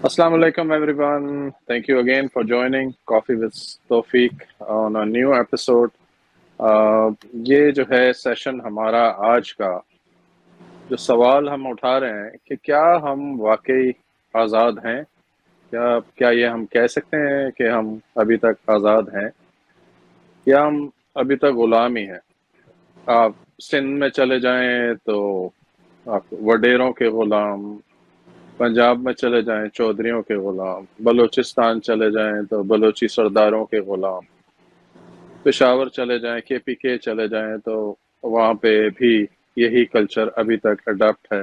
Assalamu alaikum everyone. Thank you again for joining Coffee with Tawfiq on a new episode. ये जो है session हमारा आज का जो सवाल हम उठा रहे हैं कि क्या हम वाकई आज़ाद हैं? क्या क्या ये हम कह सकते हैं कि हम अभी तक आज़ाद हैं या हम अभी तक गुलाम ही हैं? आप सिंध में चले जाएं तो आप वडेरों के गुलाम, पंजाब में चले जाएं चौधरियों के गुलाम, बलूचिस्तान चले जाएं तो बलूची सरदारों के गुलाम, पेशावर चले जाएं, केपीके चले जाएं तो वहाँ पे भी यही कल्चर अभी तक अडॉप्ट है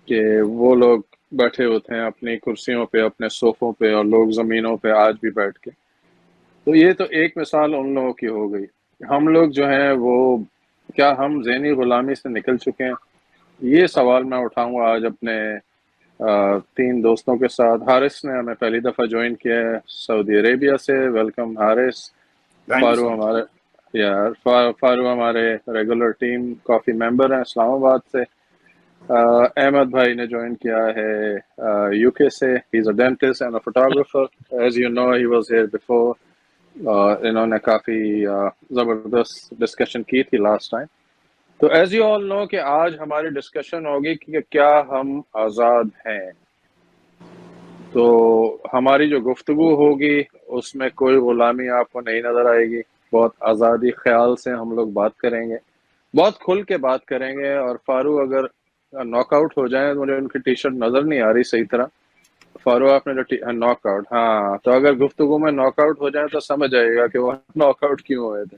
कि वो लोग बैठे होते हैं अपनी कुर्सियों पे, अपने सोफों पे, और लोग ज़मीनों पे आज भी बैठ के। तो ये तो एक मिसाल उन लोगों की हो गई। हम लोग जो हैं वो क्या हम ज़हनी गुलामी से निकल चुके हैं? ये सवाल मैं उठाऊंगा आज अपने तीन दोस्तों के साथ। हारिस ने हमें पहली दफ़ा ज्वाइन किया है सऊदी अरेबिया से। वेलकम हारिस। फारू हमारे फारू हमारे रेगुलर टीम कॉफ़ी मेंबर हैं इस्लामाबाद से। अहमद भाई ने ज्वाइन किया है यूके से। He is a dentist and a photographer. As you know he was here before. इन्होंने काफ़ी ज़बरदस्त डिस्कशन की थी लास्ट टाइम। तो एज यू ऑल नो कि आज हमारी डिस्कशन होगी कि क्या हम आज़ाद हैं। तो हमारी जो गुफ्तगू होगी उसमें कोई गुलामी आपको नहीं नज़र आएगी। बहुत आज़ादी ख्याल से हम लोग बात करेंगे, बहुत खुल के बात करेंगे। और फारू अगर नॉकआउट हो जाए, मुझे उनकी टी शर्ट नज़र नहीं आ रही सही तरह। फारू आपने जो नॉकआउट, हाँ, तो अगर गुफ्तगू में नॉकआउट हो जाए तो समझ आएगा कि वो नॉकआउट क्यों हुए थे।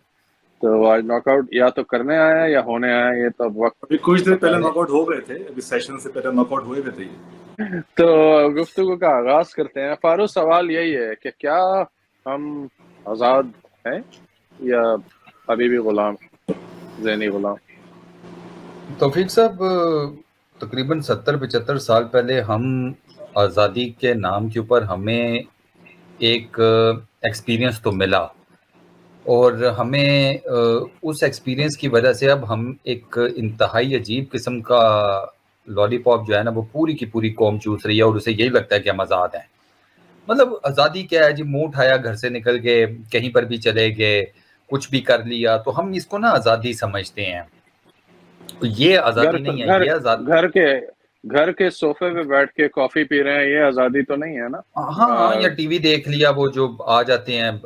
तो आज नॉकआउट या तो करने आया है या होने आया है, ये तो वक्त अभी कुछ देर पहले नॉकआउट हो गए थे। अभी सेशन से पहले नॉकआउट हुए थे ये। तो गुफ्तगू का आगाज करते हैं। फारू, सवाल यही है कि क्या हम आज़ाद हैं या अभी भी गुलाम, ज़हनी गुलाम? तौफीक साहब, तकरीबन 70-75 साल पहले हम आज़ादी के नाम के ऊपर हमें एक एक्सपीरियंस तो मिला, और हमें उस एक्सपीरियंस की वजह से अब हम एक इंतहाई अजीब किस्म का लॉलीपॉप जो है ना, वो पूरी की पूरी कौम चूस रही है और उसे यही लगता है कि हम आज़ाद हैं। मतलब आज़ादी क्या है जी? मुंह उठाया, घर से निकल गए, कहीं पर भी चले गए, कुछ भी कर लिया, तो हम इसको ना आज़ादी समझते हैं। तो ये आज़ादी नहीं है, ये आज़ाद घर के सोफे पे बैठ के कॉफी पी रहे हैं, ये आज़ादी तो नहीं है ना? हाँ, या टीवी देख लिया, वो जो आ जाते हैं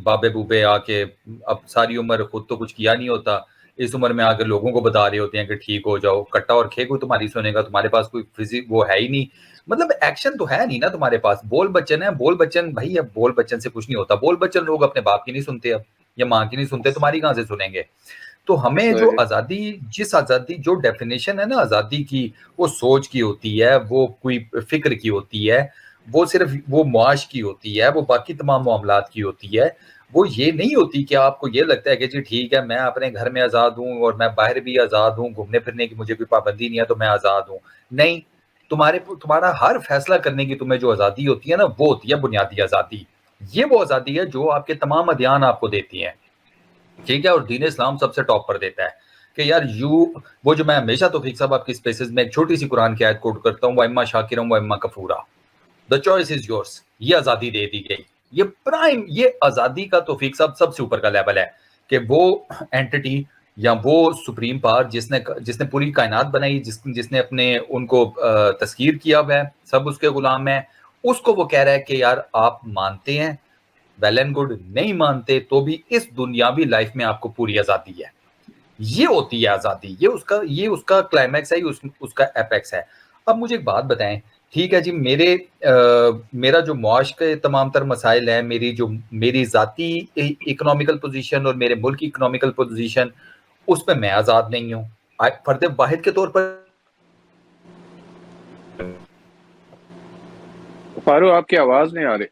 बाबे बूबे आके, अब सारी उम्र खुद तो कुछ किया नहीं होता, इस उम्र में आकर लोगों को बता रहे होते हैं कि ठीक हो जाओ। कट्टा और खे कोई तुम्हारी सुनेगा? तुम्हारे पास कोई फिजिक वो है ही नहीं, मतलब एक्शन तो है नहीं ना तुम्हारे पास। बोल बच्चन है, बोल बच्चन भाई, अब बोल बच्चन से कुछ नहीं होता। बोल बच्चन लोग अपने बाप की नहीं सुनते अब, या माँ की नहीं सुनते, तुम्हारी कहाँ से सुनेंगे? तो हमें जो आज़ादी, जिस आज़ादी, जो डेफिनेशन है ना आज़ादी की, वो सोच की होती है, वो कोई फिक्र की होती है, वो सिर्फ वो मुआश की होती है, वो बाकी तमाम मामलात की होती है। वो ये नहीं होती कि आपको ये लगता है कि जी ठीक है, मैं अपने घर में आज़ाद हूँ और मैं बाहर भी आज़ाद हूँ, घूमने फिरने की मुझे कोई पाबंदी नहीं है तो मैं आज़ाद हूँ। नहीं, तुम्हारा हर फैसला करने की तुम्हें जो आज़ादी होती है ना, वो होती है बुनियादी आज़ादी। ये वो आज़ादी है जो आपके तमाम अदियान आपको देती हैं, ठीक है, और दीन इस्लाम सबसे टॉप पर देता है कि यार वो जो मैं हमेशा तौफीक साहब आपकी स्पेसेस में एक छोटी सी कुरान की आयत कोट करता हूँ, वइम्मा शाकिरम वइम्मा कफूरा, द चॉइस इज योर्स। ये आज़ादी दे दी गई, ये प्राइम, ये आज़ादी का तौफीक साहब सबसे ऊपर का लेवल है कि वो एंटिटी या वो सुप्रीम पावर जिसने पूरी कायनात बनाई, जिसने अपने उनको तस्खीर किया हुआ है, सब उसके गुलाम है, उसको वो कह रहा है कि यार आप मानते हैं, वेल एंड गुड, नहीं मानते तो भी इस दुनियावी लाइफ में आपको पूरी आज़ादी है। ये होती है आज़ादी, ये उसका क्लाइमैक्स है, उसका एपेक्स है। अब मुझे एक बात बताएं, ठीक है जी, मेरा जो मुआश के तमाम तर मसाइल है, मेरी ज़ाती इकोनॉमिकल पोजीशन और मेरे मुल्क की इकोनॉमिकल पोजीशन, उस पर मैं आज़ाद नहीं हूँ। फर्द वाहिद के तौर पर फारू, आपकी आवाज नहीं आ रही।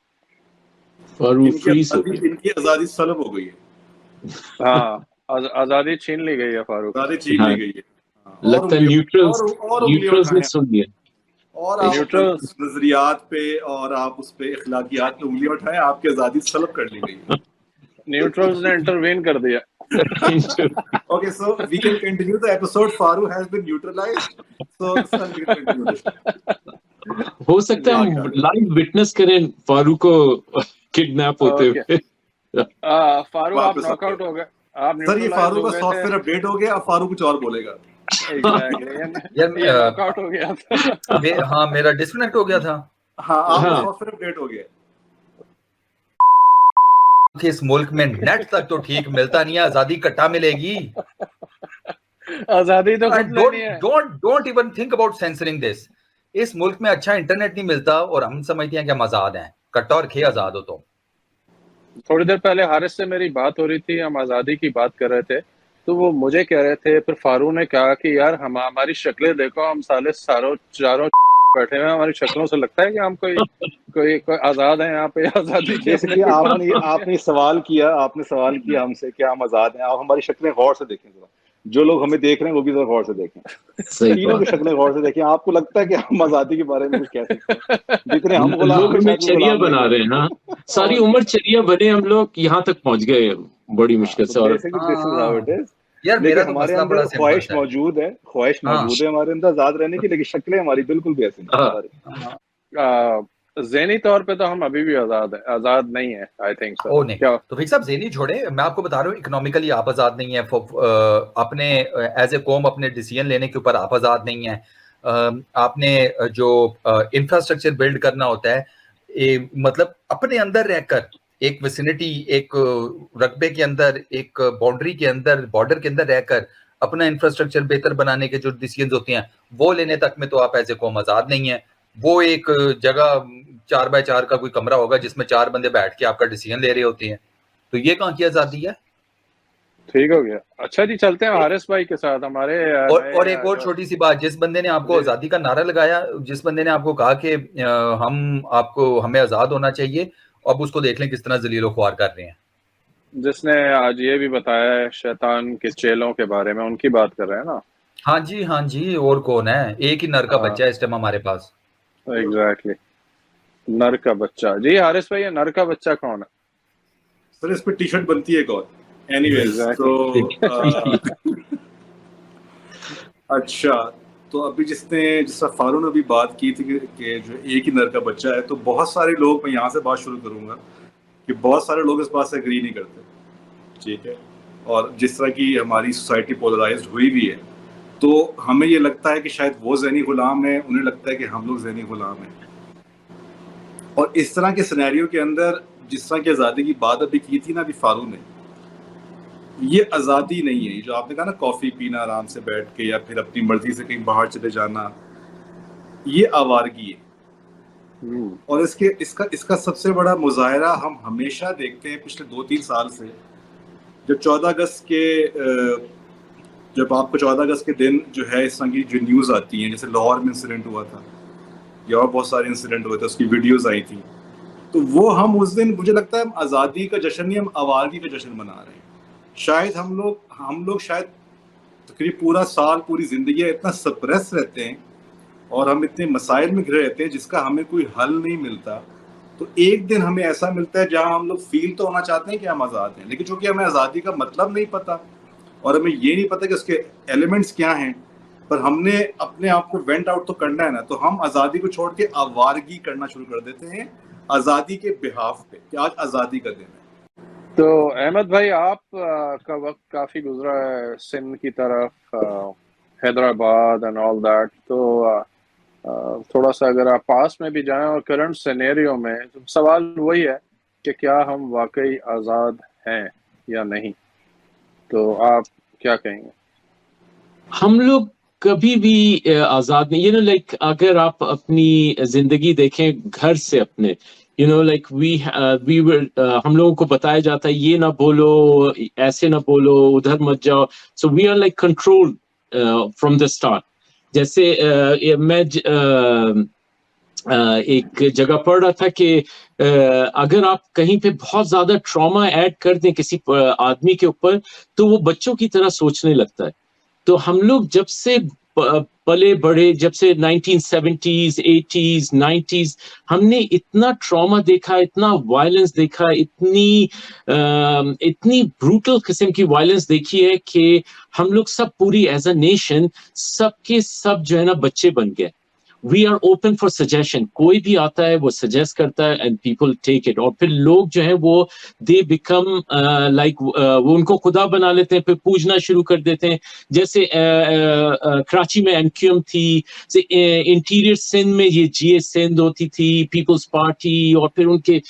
फारू इनकी आज़ादी सलब हो गई है। हाँ, आज़ादी छीन ली गई है फारू, आज़ादी छीन ली गई है। लगता है न्यूट्रल्स ने सुन लिया। और आप नजरियात पे और आप उस पे इखलाकियात पे उंगली उठाए, आपकी आज़ादी सलब कर ली गई। न्यूट्रल्स ने इंटरवीन कर दिया। Okay, so we can continue the episode. Faru has been neutralized, so we can continue this. हो सकता है हम लाइव विटनेस करें फारूक को किडनैप होते हुए। फारूक आप नॉकआउट हो गए, आप सर ये फारूक का सॉफ्टवेयर अपडेट हो गया, अब फारूक कुछ और बोलेगा। ये नॉकआउट हो गया था। हाँ मेरा डिस्कनेक्ट हो गया था। हाँ आपका सॉफ्टवेयर अपडेट हो गया। इस मुल्क में नेट तक तो ठीक मिलता नहीं है, आजादी कट्टा मिलेगी। आजादी तो don't even think about censoring this. इस मुल्क में अच्छा इंटरनेट नहीं मिलता और हम समझते हैं कि हम आजाद हैं। कट्टा और खे आजाद हो। तो थोड़ी देर पहले हारिस से मेरी बात हो रही थी, हम आजादी की बात कर रहे थे, तो वो मुझे कह रहे थे, फिर फारूक ने कहा कि यार हमारी शक्लें देखो, हम चारों बैठे हुए हैं, हमारी शक्लों से लगता है कि हम कोई आजाद है यहाँ पे। आजादी जैसे कि आपने सवाल किया हमसे कि हम आजाद हैं, आप हमारी शक्लें गौर से देखें जरा, जो लोग हमें देख रहे हैं वो भी जरा गौर से देखें, तीनों की शक्लें गौर से देखें। आपको लगता है कि हम आजादी के बारे में कुछ कह सकते हैं? जितने हम लोग हमें चरिया बना रहे हैं ना, सारी उम्र चरिया बने हम लोग, यहाँ तक पहुंच गए बड़ी मुश्किल से। और यार मेरा हमारे अंदर ख्वाहिश मौजूद है हमारे अंदर आजाद रहने की, लेकिन शक्लें हमारी बिल्कुल भी ऐसी नहीं। ज़हनी तौर पे तो हम अभी भी आजाद नहीं है, आई थिंक सो। नहीं तो फिर साहब ज़हनी छोड़े, मैं आपको बता रहा हूँ इकोनॉमिकली आप आजाद नहीं है, अपने एज ए कौम अपने डिसीजन लेने के ऊपर आप आजाद नहीं है। आपने जो इंफ्रास्ट्रक्चर बिल्ड करना होता है, मतलब अपने अंदर रहकर एक विसिनिटी, एक रकबे के अंदर, एक बाउंड्री के अंदर, बॉर्डर के अंदर रहकर अपना इंफ्रास्ट्रक्चर बेहतर बनाने के जो डिसीजन होते हैं वो लेने तक में तो आप एज ए कौम आजाद नहीं है। वो एक जगह 4x4 का कोई कमरा होगा जिसमें 4 बंदे बैठ के आपका डिसीजन ले रहे होते हैं, तो ये कहाँ की आजादी है? ठीक हो गया। अच्छा जी, चलते हैं हारिस भाई के साथ हमारे। और एक और छोटी सी बात, जिस बंदे ने आपको आजादी का नारा लगाया, जिस बंदे ने आपको कहा कि हमें आजाद होना चाहिए, अब उसको देख लें किस तरह जलीलो ख्वार कर रहे हैं। जिसने आज ये भी बताया है शैतान के चेलों के बारे में, उनकी बात कर रहे हैं ना? हाँ जी, और कौन है? एक ही नर का बच्चा है इस टाइम हमारे पास। एग्जैक्टली, नर का बच्चा। जी हारिस भाई, नर का बच्चा कौन है? सर इस पे टी शर्ट बनती है कौन? एनीवेज, अच्छा, तो अभी जिसका फारूक ने अभी बात की थी कि जो एक ही नर का बच्चा है, तो बहुत सारे लोग, मैं यहाँ से बात शुरू करूँगा कि बहुत सारे लोग इस बात से एग्री नहीं करते, ठीक है। और जिस तरह की हमारी सोसाइटी पोलराइज्ड हुई भी है, तो हमें ये लगता है कि शायद वो ज़हनी गुलाम है, उन्हें लगता है कि हम लोग ज़हनी गुलाम हैं। और इस तरह के सिनेरियो के अंदर जिस तरह की आज़ादी की बात अभी की थी ना अभी फारूक ने, ये आज़ादी नहीं है। जो आपने कहा ना कॉफ़ी पीना आराम से बैठ के या फिर अपनी मर्जी से कहीं बाहर चले जाना, ये आवारगी है। और इसका सबसे बड़ा मुजाहरा हम हमेशा देखते हैं पिछले 2-3 साल से। जब 14 अगस्त के जब आपको 14 अगस्त के दिन जो है इस तरह की जो न्यूज़ आती हैं, जैसे लाहौर में इंसिडेंट हुआ था या और बहुत सारे इंसिडेंट हुए थे, उसकी वीडियोस आई थी, तो वो हम उस दिन, मुझे लगता है हम आज़ादी का जश्न नहीं, हम आवारगी का जश्न मना रहे हैं। शायद हम लोग शायद तकरीब पूरा साल, पूरी ज़िंदगी इतना सप्रेस रहते हैं और हम इतने मसाइल में घिरे रहते हैं जिसका हमें कोई हल नहीं मिलता। तो एक दिन हमें ऐसा मिलता है जहां हम लोग फील तो होना चाहते हैं कि हम आज़ाद हैं, लेकिन चूंकि हमें आज़ादी का मतलब नहीं पता और हमें ये नहीं पता कि उसके एलिमेंट्स क्या हैं, पर हमने अपने आप को वेंट आउट तो करना है ना, तो हम आज़ादी को छोड़ के आवारगी करना शुरू कर देते हैं आज़ादी के बिहाफ पे कि आज आज़ादी का दिन है। तो अहमद भाई, आप का वक्त काफ़ी गुजरा है सिंध की तरफ, हैदराबाद एंड ऑल दैट, तो थोड़ा सा अगर आप पास में भी जाएं और करंट सिनेरियो में, तो सवाल वही है कि क्या हम वाकई आज़ाद हैं या नहीं, तो आप क्या कहेंगे? हम लोग कभी भी आजाद नहीं, लाइक अगर आप अपनी जिंदगी देखें घर से अपने, लाइक वी हम लोगों को बताया जाता है ये ना बोलो, ऐसे ना बोलो, उधर मत जाओ, so we are like control from the start. जैसे मैं एक जगह पढ़ रहा था कि अगर आप कहीं पे बहुत ज्यादा ट्रॉमा ऐड कर दें किसी आदमी के ऊपर, तो वो बच्चों की तरह सोचने लगता है। तो हम लोग जब से पले बड़े, जब से 1970s, 80s, 90s, हमने इतना ट्रॉमा देखा, इतना वायलेंस देखा, इतनी ब्रूटल किस्म की वायलेंस देखी है कि हम लोग सब पूरी एज अ नेशन सबके सब जो है ना बच्चे बन गए। We are open for suggestion, कोई भी आता है वो सजेस्ट करता है एंड पीपल टेक इट, और फिर लोग जो है वो दे बिकम लाइक वो उनको खुदा बना लेते हैं, फिर पूछना शुरू कर देते हैं। जैसे कराची में एनक्यूएम थी, इंटीरियर सिंध में ये जीएस सिंध होती थी, पीपल्स पार्टी, और फिर उनके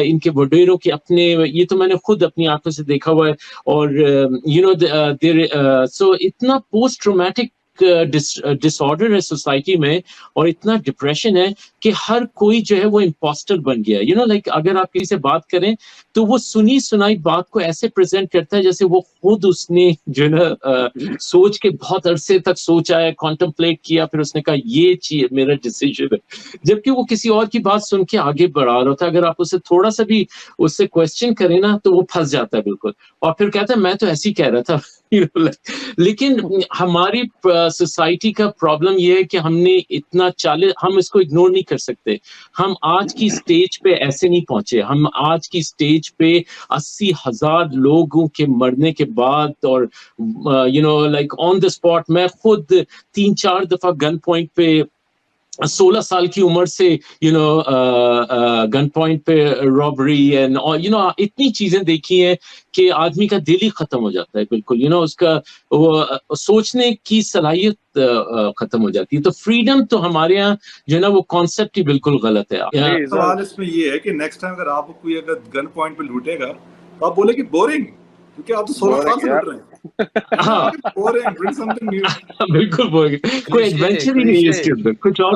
इनके वडेरों के अपने, ये तो मैंने खुद अपनी आंखों से देखा हुआ है। और यू नो देयर सो इतना पोस्ट ट्रॉमेटिक डिसऑर्डर है सोसाइटी में, और इतना डिप्रेशन है कि हर कोई जो है वो इम्पोस्टर बन गया है। यू नो लाइक अगर आप किसी से बात करें तो वो सुनी सुनाई बात को ऐसे प्रेजेंट करता है जैसे वो खुद उसने जो है ना सोच के बहुत अरसे तक सोचा है, कॉन्टेम्पलेट किया, फिर उसने कहा ये चीज मेरा डिसीजन है, जबकि वो किसी और की बात सुन के आगे बढ़ा रहा था। अगर आप उसे थोड़ा सा भी उससे क्वेश्चन करें ना तो वो फंस जाता है बिल्कुल, और फिर कहता है मैं तो ऐसे ही कह रहा था। लेकिन हमारी सोसाइटी का प्रॉब्लम ये है कि हमने इतना हम इसको इग्नोर नहीं कर सकते। हम आज की स्टेज पे ऐसे नहीं पहुंचे, हम आज की स्टेज पे 80,000 लोगों के मरने के बाद, और you know like on the spot, मैं खुद 3-4 दफा गन पॉइंट पे 16 साल की उम्र से यू नो गन पॉइंट पे रॉबरी एंड यू नो इतनी चीजें देखी हैं कि आदमी का दिल ही खत्म हो जाता है बिल्कुल। यू नो उसका वो सोचने की सलाहियत खत्म हो जाती है। तो फ्रीडम तो हमारे यहाँ जो है ना वो कॉन्सेप्ट ही बिल्कुल गलत है। सवाल इसमें ये है कि नेक्स्ट टाइम अगर आपको कोई अगर गन पॉइंट पे लूटेगा तो आप बोले कि बोरिंग, क्योंकि आप तो 16 साल से लूट रहे हैं। हाँ बोरिंग, bring something new। बिल्कुल बोरिंग, कोई एडवेंचर ही नहीं है इसके अंदर, कुछ और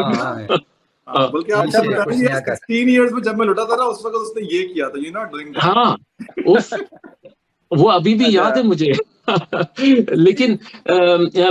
बल्कि आप जब बताएंगे 16 इयर्स में जब मैं लुटा था ना उस वक्त उसने ये किया था, यू नॉट डूइंग दैट। हाँ वो अभी भी याद है मुझे। लेकिन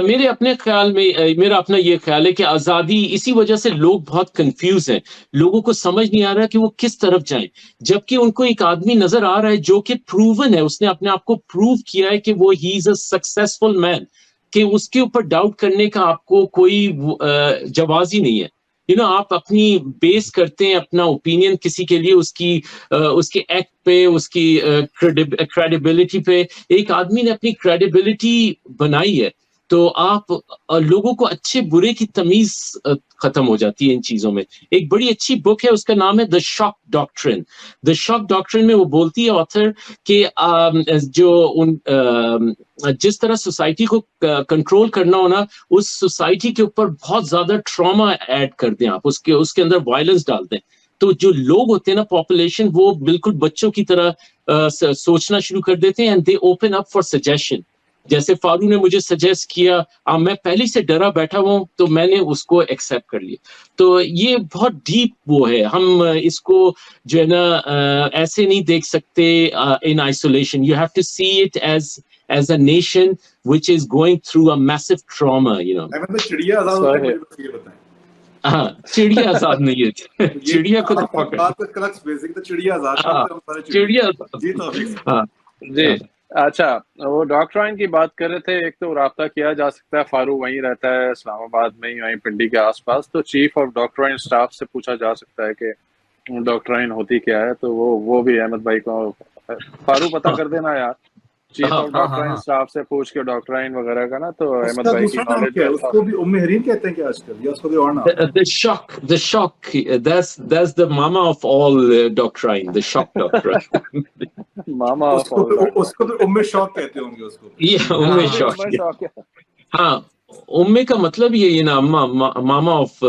मेरे अपने ख्याल में मेरा अपना ये ख्याल है कि आज़ादी, इसी वजह से लोग बहुत कंफ्यूज हैं, लोगों को समझ नहीं आ रहा कि वो किस तरफ जाएं, जबकि उनको एक आदमी नजर आ रहा है जो कि प्रूवन है, उसने अपने आप को प्रूव किया है कि वो he is a successful man, कि उसके ऊपर डाउट करने का आपको कोई जवाब ही नहीं है। यू नो आप अपनी बेस करते हैं अपना ओपिनियन किसी के लिए उसके एक्ट पे, उसकी क्रेडिबिलिटी पे। एक आदमी ने अपनी क्रेडिबिलिटी बनाई है, तो आप लोगों को अच्छे बुरे की तमीज खत्म हो जाती है इन चीजों में। एक बड़ी अच्छी बुक है, उसका नाम है the shock doctrine. The shock doctrine में वो बोलती है ऑथर कि जिस तरह सोसाइटी को कंट्रोल करना हो ना, उस सोसाइटी के ऊपर बहुत ज्यादा ट्रॉमा ऐड कर दें आप, उसके अंदर वायलेंस डाल दें, तो जो लोग होते हैं ना पॉपुलेशन, वो बिल्कुल बच्चों की तरह सोचना शुरू कर देते हैं, and they open up for suggestion. जैसे फारू ने मुझे सजेस्ट किया, मैं पहले से डरा बैठा हूं तो मैंने उसको एक्सेप्ट कर लिया। तो ये बहुत डीप वो है, हम इसको जो है ना ऐसे नहीं देख सकते in isolation. You have to see it as a nation which is going through a massive trauma, you know. चिड़िया आजाद होता है, मुझे ये बताएं। हाँ, चिड़िया आजाद नहीं है, चिड़िया को तो पकड़, बात तो कलक्स बेसिक तो चिड़िया आजाद, चिड़िया जी तो जी। अच्छा, वो डॉक्ट्राइन की बात कर रहे थे, एक तो राब्ता किया जा सकता है, फारू वहीं रहता है इस्लामाबाद में ही, वहीं पिंडी के आसपास, तो चीफ ऑफ डॉक्ट्राइन स्टाफ से पूछा जा सकता है कि डॉक्ट्राइन होती क्या है, तो वो भी अहमद भाई को, फारू पता कर देना यार, चीफ ऑफ डॉक्ट्राइन स्टाफ से पूछ के डॉक्ट्राइन वगैरह का ना, तो अहमद भाई की नॉलेज है। उसको भी उम्मे हरीम कहते हैं क्या आजकल, या उसको कोई और नाम? The shock, that's the mama of all doctrine, the shock doctrine. मामा उसको तो उम्मे शौक कहते होंगे उसको। Yeah, उम्मे शौक। हाँ, उम्मे का मतलब ये ना मामा ऑफ।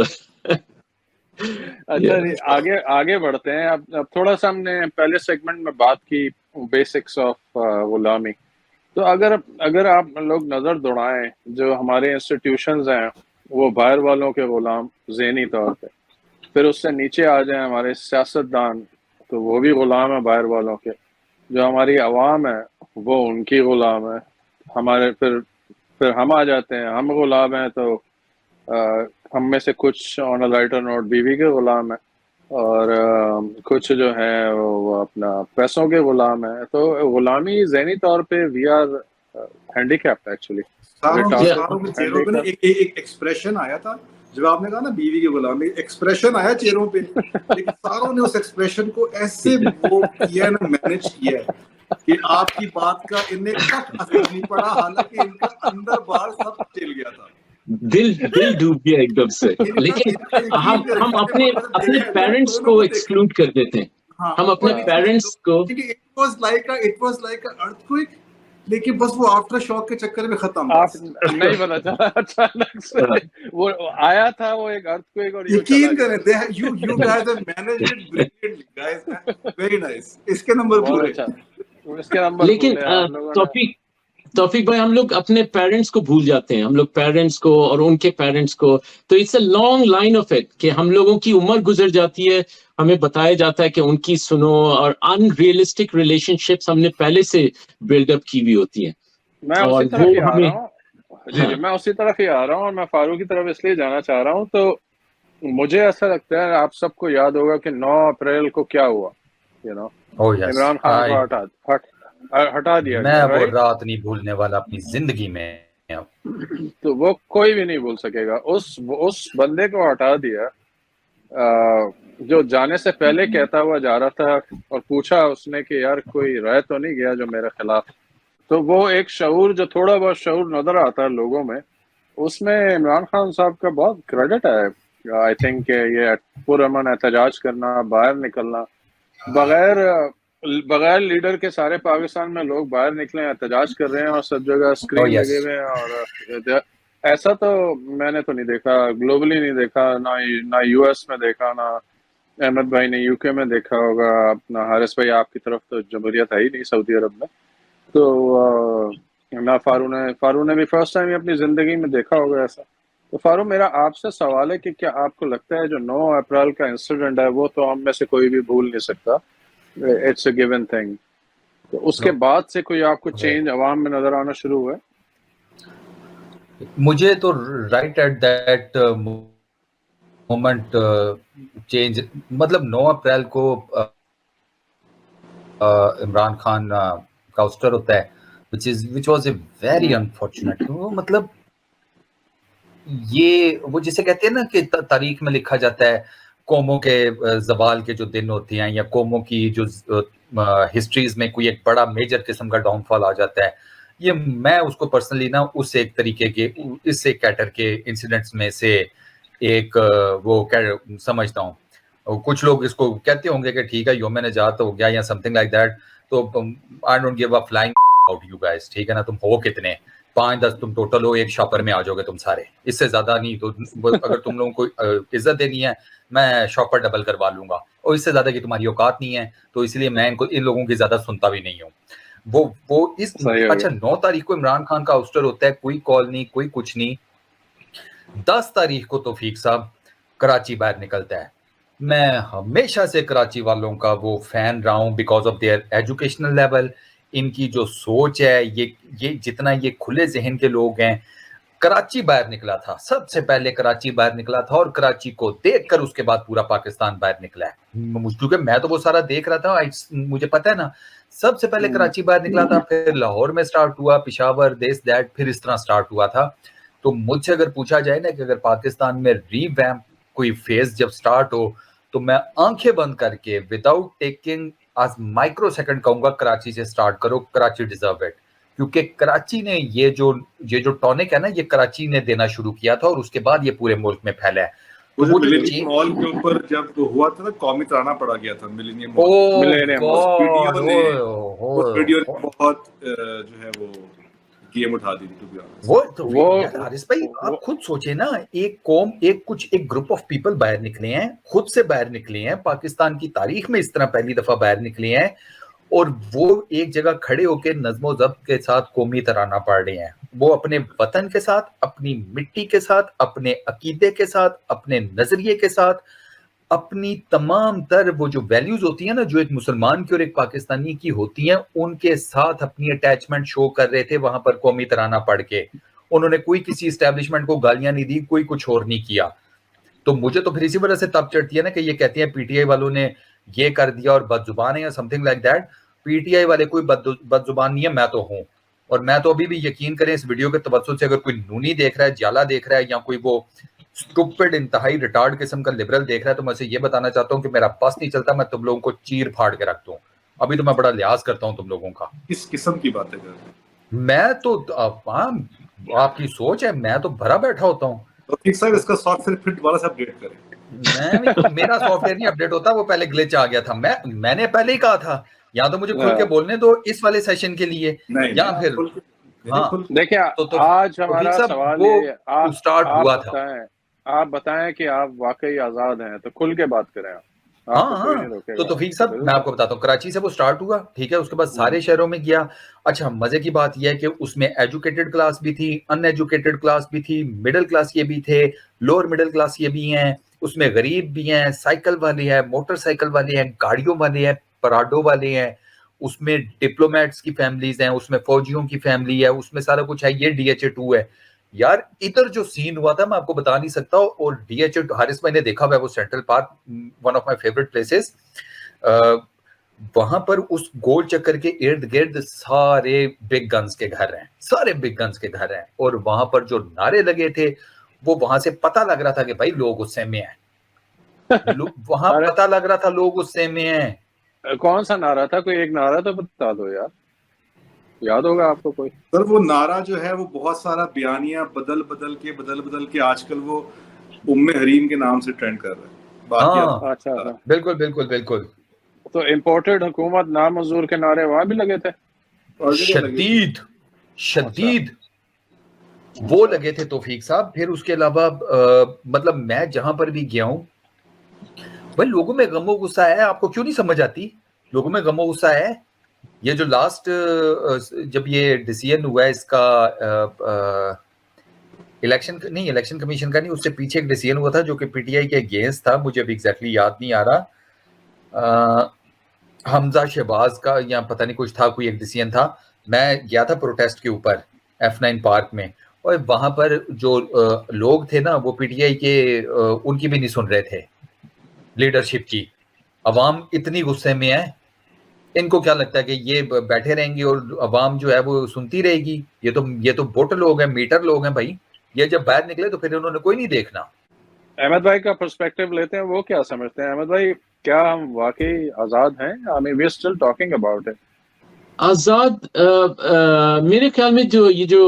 अच्छा जी, आगे बढ़ते हैं। अब थोड़ा सा हमने पहले सेगमेंट में बात की बेसिक्स ऑफ गुलामी, तो अगर आप लोग नज़र दौड़ाएं, जो हमारे इंस्टीट्यूशंस हैं वो बाहर वालों के गुलाम ज़हनी तौर पे, फिर उससे नीचे आ जाएं हमारे सियासतदान, तो वो भी गुलाम है बाहर वालों के, जो हमारी आवाम है वो उनकी गुलाम है, हमारे फिर हम आ जाते हैं, हम गुलाम हैं, तो हम में से कुछ ऑन अ लाइटर नोट बीवी के गुलाम है, और कुछ जो है वो अपना पैसों के गुलाम है। तो गुलामी ज़हनी तौर पे वी आर हैंडीकैप्ड एक्चुअली। चेहरों पे एक एक्सप्रेशन आया था जब आपने कहा ना बीवी के गुलामी, एक्सप्रेशन आया चेहरों पे, लेकिन सारों ने उस एक्सप्रेशन को ऐसे वो किया ना, मैनेज किया कि आपकी बात का इन्हें कट असर नहीं पड़ा, हालांकि इनका अंदर बाहर सब चल गया था। दिल डूब गया एकदम से। लेकिन हम अपने पेरेंट्स को एक्सक्लूड कर देते हैं। हम अपने पेरेंट्स को, it was like a earthquake, लेकिन बस वो आफ्टर शॉक के चक्कर में खत्म। आप नहीं पता चला अचानक से वो आया था, वो एक अर्थक्वेक और यकीन करें, you guys have managed it brilliantly guys, very nice। इसके नंबर पूरे। इसके नंबर। लेकिन तौफीक भाई, हम लोग अपने पेरेंट्स को भूल जाते हैं, हम लोग पेरेंट्स को और उनके पेरेंट्स को। तो it's a long line of it कि हम लोगों की उम्र गुजर जाती है, हमें बताया जाता है कि उनकी सुनो, और अनरियलिस्टिक रिलेशनशिप्स हमने पहले से बिल्डअप की हुई होती हैं। मैं उसी तरफ ही आ रहा हूँ जी, मैं उसी तरफ ही आ रहा हूँ, और मैं फारूक की तरफ इसलिए जाना चाह रहा हूँ। तो मुझे ऐसा लगता है, आप सबको याद होगा कि 9 अप्रैल को क्या हुआ, इमरान खान को हटा दिया मैं वो रात नहीं भूलने वाला अपनी जिंदगी में। तो वो कोई भी नहीं भूल सकेगा। उस बंदे को हटा दिया जो जाने से पहले कहता हुआ जा रहा था, और पूछा उसने कि यार कोई रह तो नहीं गया जो मेरे खिलाफ। तो वो एक शऊर, जो थोड़ा बहुत शऊर नजर आता है लोगों में, उसमें इमरान खान साहब का बहुत क्रेडिट है। आई थिंक ये पुरअमन एहतजाज करना, बाहर निकलना, बगैर लीडर के सारे पाकिस्तान में लोग बाहर निकले, एहतजाज कर रहे हैं, और सब जगह स्क्रीन लगे हुए हैं। और ऐसा तो मैंने तो नहीं देखा, ग्लोबली नहीं देखा, ना यूएस में देखा, ना अहमद भाई ने यूके में देखा होगा, अपना हारिस भाई आपकी तरफ तो जमहूरियत है ही नहीं सऊदी अरब में। तो ना फारू ने भी फर्स्ट टाइम अपनी जिंदगी में देखा होगा ऐसा। तो फारू, मेरा आपसे सवाल है कि क्या आपको लगता है जो 9 अप्रैल का इंसिडेंट है वो तो हम में से कोई भी भूल नहीं सकता, इट्स अ गिवन थिंग। तो उसके बाद से कोई आपको चेंज अवाम में नजर आना शुरू हुआ? मुझे तो right at that moment change, मतलब 9 अप्रैल को इमरान खान का उस्टर होता है, which was a very unfortunate। मतलब ये वो जिसे कहते हैं ना कि तारीख में लिखा जाता है, कौमों के जवाल के जो दिन होते हैं, या कौमों की जो हिस्ट्रीज में कोई एक बड़ा मेजर किस्म का डाउनफॉल आ जाता है। ये मैं उसको पर्सनली ना उस एक तरीके के, इस एक कैटर के इंसिडेंट्स में से एक वो समझता हूँ। कुछ लोग इसको कहते होंगे कि ठीक है यौम निजात हो गया या समथिंग लाइक दैट, तो I don't give a flying out you guys, ठीक है ना। तुम हो कितने, 5-10 तुम टोटल हो, एक शॉपर में आ जाओगे तुम सारे, इससे ज्यादा नहीं। तो अगर तुम लोगों को इज्जत देनी है, मैं शॉपर डबल करवा लूंगा, और इससे ज्यादा की तुम्हारी औकात नहीं है। तो इसलिए मैं इन लोगों की ज्यादा सुनता भी नहीं हूँ। वो इस अच्छा 9 तारीख को इमरान खान का आउस्टर होता है, कोई कॉल नहीं, कोई कुछ नहीं। 10 तारीख को तौफीक साहब कराची बाहर निकलता है। मैं हमेशा से कराची वालों का वो फैन रहा हूँ, because of their educational level, इनकी जो सोच है, ये जितना ये खुले जहन के लोग हैं। कराची बाहर निकला था, सबसे पहले कराची बाहर निकला था, और कराची को देखकर उसके बाद पूरा पाकिस्तान बाहर निकला है। क्योंकि मैं तो वो सारा देख रहा था, मुझे पता है ना। सबसे पहले कराची बाहर निकला था, फिर लाहौर में स्टार्ट हुआ, पिशावर, दिस दैट, फिर इस तरह स्टार्ट हुआ था। तो मुझसे अगर पूछा जाए ना कि अगर पाकिस्तान में रीवैम्प कोई फेज जब स्टार्ट हो, तो मैं आंखें बंद करके विदाउट टेकिंग आज माइक्रो सेकंड कहूंगा, कराची से स्टार्ट करो, कराची डिजर्व इट। क्योंकि कराची ने ये जो टॉनिक है ना, ये कराची ने देना शुरू किया था, और उसके बाद ये पूरे मुल्क में फैला है। तो वो मिलेनियम मॉल के ऊपर जब हुआ था ना, कॉमी तराना पड़ा गया था मिलेनियम मॉल। वीडियो ने बहुत जो है वो गेम उठा दी थी। वो हारिस भाई आप खुद सोचे ना, एक कौम, एक ग्रुप ऑफ पीपल बाहर निकले हैं, खुद से बाहर निकले हैं, पाकिस्तान की तारीख में इस तरह पहली दफा बाहर निकले हैं, और वो एक जगह खड़े होकर नज़्मो ज़ब्त के साथ कौमी तराना पढ़ रहे हैं। वो अपने वतन के साथ, अपनी मिट्टी के साथ, अपने अकीदे के साथ, अपने नजरिए के साथ, अपनी तमाम तर वो जो वैल्यूज होती है ना, जो एक मुसलमान की और एक पाकिस्तानी की होती हैं, उनके साथ अपनी अटैचमेंट शो कर रहे थे वहां पर कौमी तराना पढ़ के। उन्होंने कोई किसी एस्टेब्लिशमेंट को गालियां नहीं दी, कोई कुछ और नहीं किया। तो मुझे तो फिर इसी वजह से तब चढ़ती है ना कि ये कहते हैं पीटीआई वालों ने ये कर दिया और बदजुबान है या समथिंग लाइक दैट। पीटीआई वाले कोई बदजुबान नहीं है, मैं तो हूं। और मैं तो अभी भी यकीन करें इस वीडियो के तवज्जुह से, अगर कोई नूनी देख रहा है, जाला देख रहा है, या कोई वो स्टूपिड इंतहाई रिटार्ड किस्म का लिबरल देख रहा है, तो मैं ये बताना चाहता हूँ कि मेरा बस नहीं चलता, मैं तुम लोगों को चीर फाड़ के रख दूं। अभी तो मैं बड़ा लिहाज करता हूँ तुम लोगों का। किस किस्म की बातें कर रहे हैं? मैं तो आपकी सोच है, मैं तो भरा बैठा होता हूँ। तो ठीक सर, इसका सॉफ्टवेयर फिर दोबारा से अपडेट करें। मैं भी तो, मेरा सॉफ्टवेयर नहीं अपडेट होता, वो पहले ग्लिच आ गया था। मैंने पहले ही कहा था, या तो मुझे खुल के बोलने दो इस वाले सेशन के लिए, या फिर देखिए आज हमारा सवाल ये स्टार्ट आप बताएं कि आप वाकई आजाद हैं तो खुल के बात करें। तो तौफीक साहब, मैं आपको बताता हूँ, कराची से वो स्टार्ट हुआ, ठीक है, उसके बाद सारे शहरों में गया। अच्छा, मजे की बात यह है कि उसमें एजुकेटेड क्लास भी थी, अनएजुकेटेड क्लास भी थी, मिडिल क्लास ये भी थे, लोअर मिडिल क्लास ये भी हैं, उसमें गरीब भी हैं, साइकिल वाले हैं, मोटरसाइकिल वाले हैं, गाड़ियों वाले हैं, पराडो वाले हैं, उसमें डिप्लोमेट्स की फैमिलीज हैं, उसमें फौजियों की फैमिली है, उसमें सारा कुछ है। ये DHA2 है यार। इधर जो सीन हुआ था मैं आपको बता नहीं सकता। और DHA हारिस भाई ने देखा हुआ है, वो central park, one of my favourite places. वहां पर उस गोल चक्कर के इर्द गिर्द सारे बिग गन्स के घर हैं, सारे बिग गन्स के घर हैं। और वहां पर जो नारे लगे थे, वो वहां से पता लग रहा था कि भाई लोग गुस्से में हैं। वहां पता लग रहा था लोग गुस्से में हैं। कौन सा नारा था? कोई एक नारा तो बता दो यार, याद होगा आपको कोई? सर वो नारा जो है वो बहुत सारा बयानिया बदल बदल के आजकल वो उम्मे हरीम के नाम से ट्रेंड कर रहा है। हाँ, अच्छा, बिल्कुल। तो इम्पोर्टेड हुकूमत नामंजूर के नारे वहां भी लगे थे, शदीद वो लगे थे तौफीक साहब। फिर उसके अलावा मतलब मैं जहां पर भी गया हूं भाई, लोगों में गमो गुस्सा है। आपको क्यों नहीं समझ आती? लोगों में गमो गुस्सा है। ये जो लास्ट जब ये डिसीजन हुआ है इसका, इलेक्शन कमीशन का नहीं, उससे पीछे एक डिसीजन हुआ था जो कि PTI के अगेंस्ट था, मुझे अभी एग्जैक्टली याद नहीं आ रहा, हमजा शहबाज का या पता नहीं कुछ था, कोई एक डिसीजन था। मैं गया था प्रोटेस्ट के ऊपर F9 पार्क में, और वहां पर जो लोग थे ना, वो PTI के उनकी भी नहीं सुन रहे थे, लीडरशिप की। अवाम इतनी गुस्से में है, इनको क्या लगता है कि ये बैठे रहेंगे और अवाम जो है वो सुनती रहेगी? ये तो बोट लोग हैं, मीटर लोग हैं भाई। ये जब बाहर निकले तो फिर उन्होंने कोई नहीं देखना। अहमद भाई का पर्सपेक्टिव लेते हैं, वो क्या समझते हैं? अहमद भाई, क्या हम वाकई आजाद हैं? I mean we are still talking about it. आजाद मेरे ख्याल में जो ये जो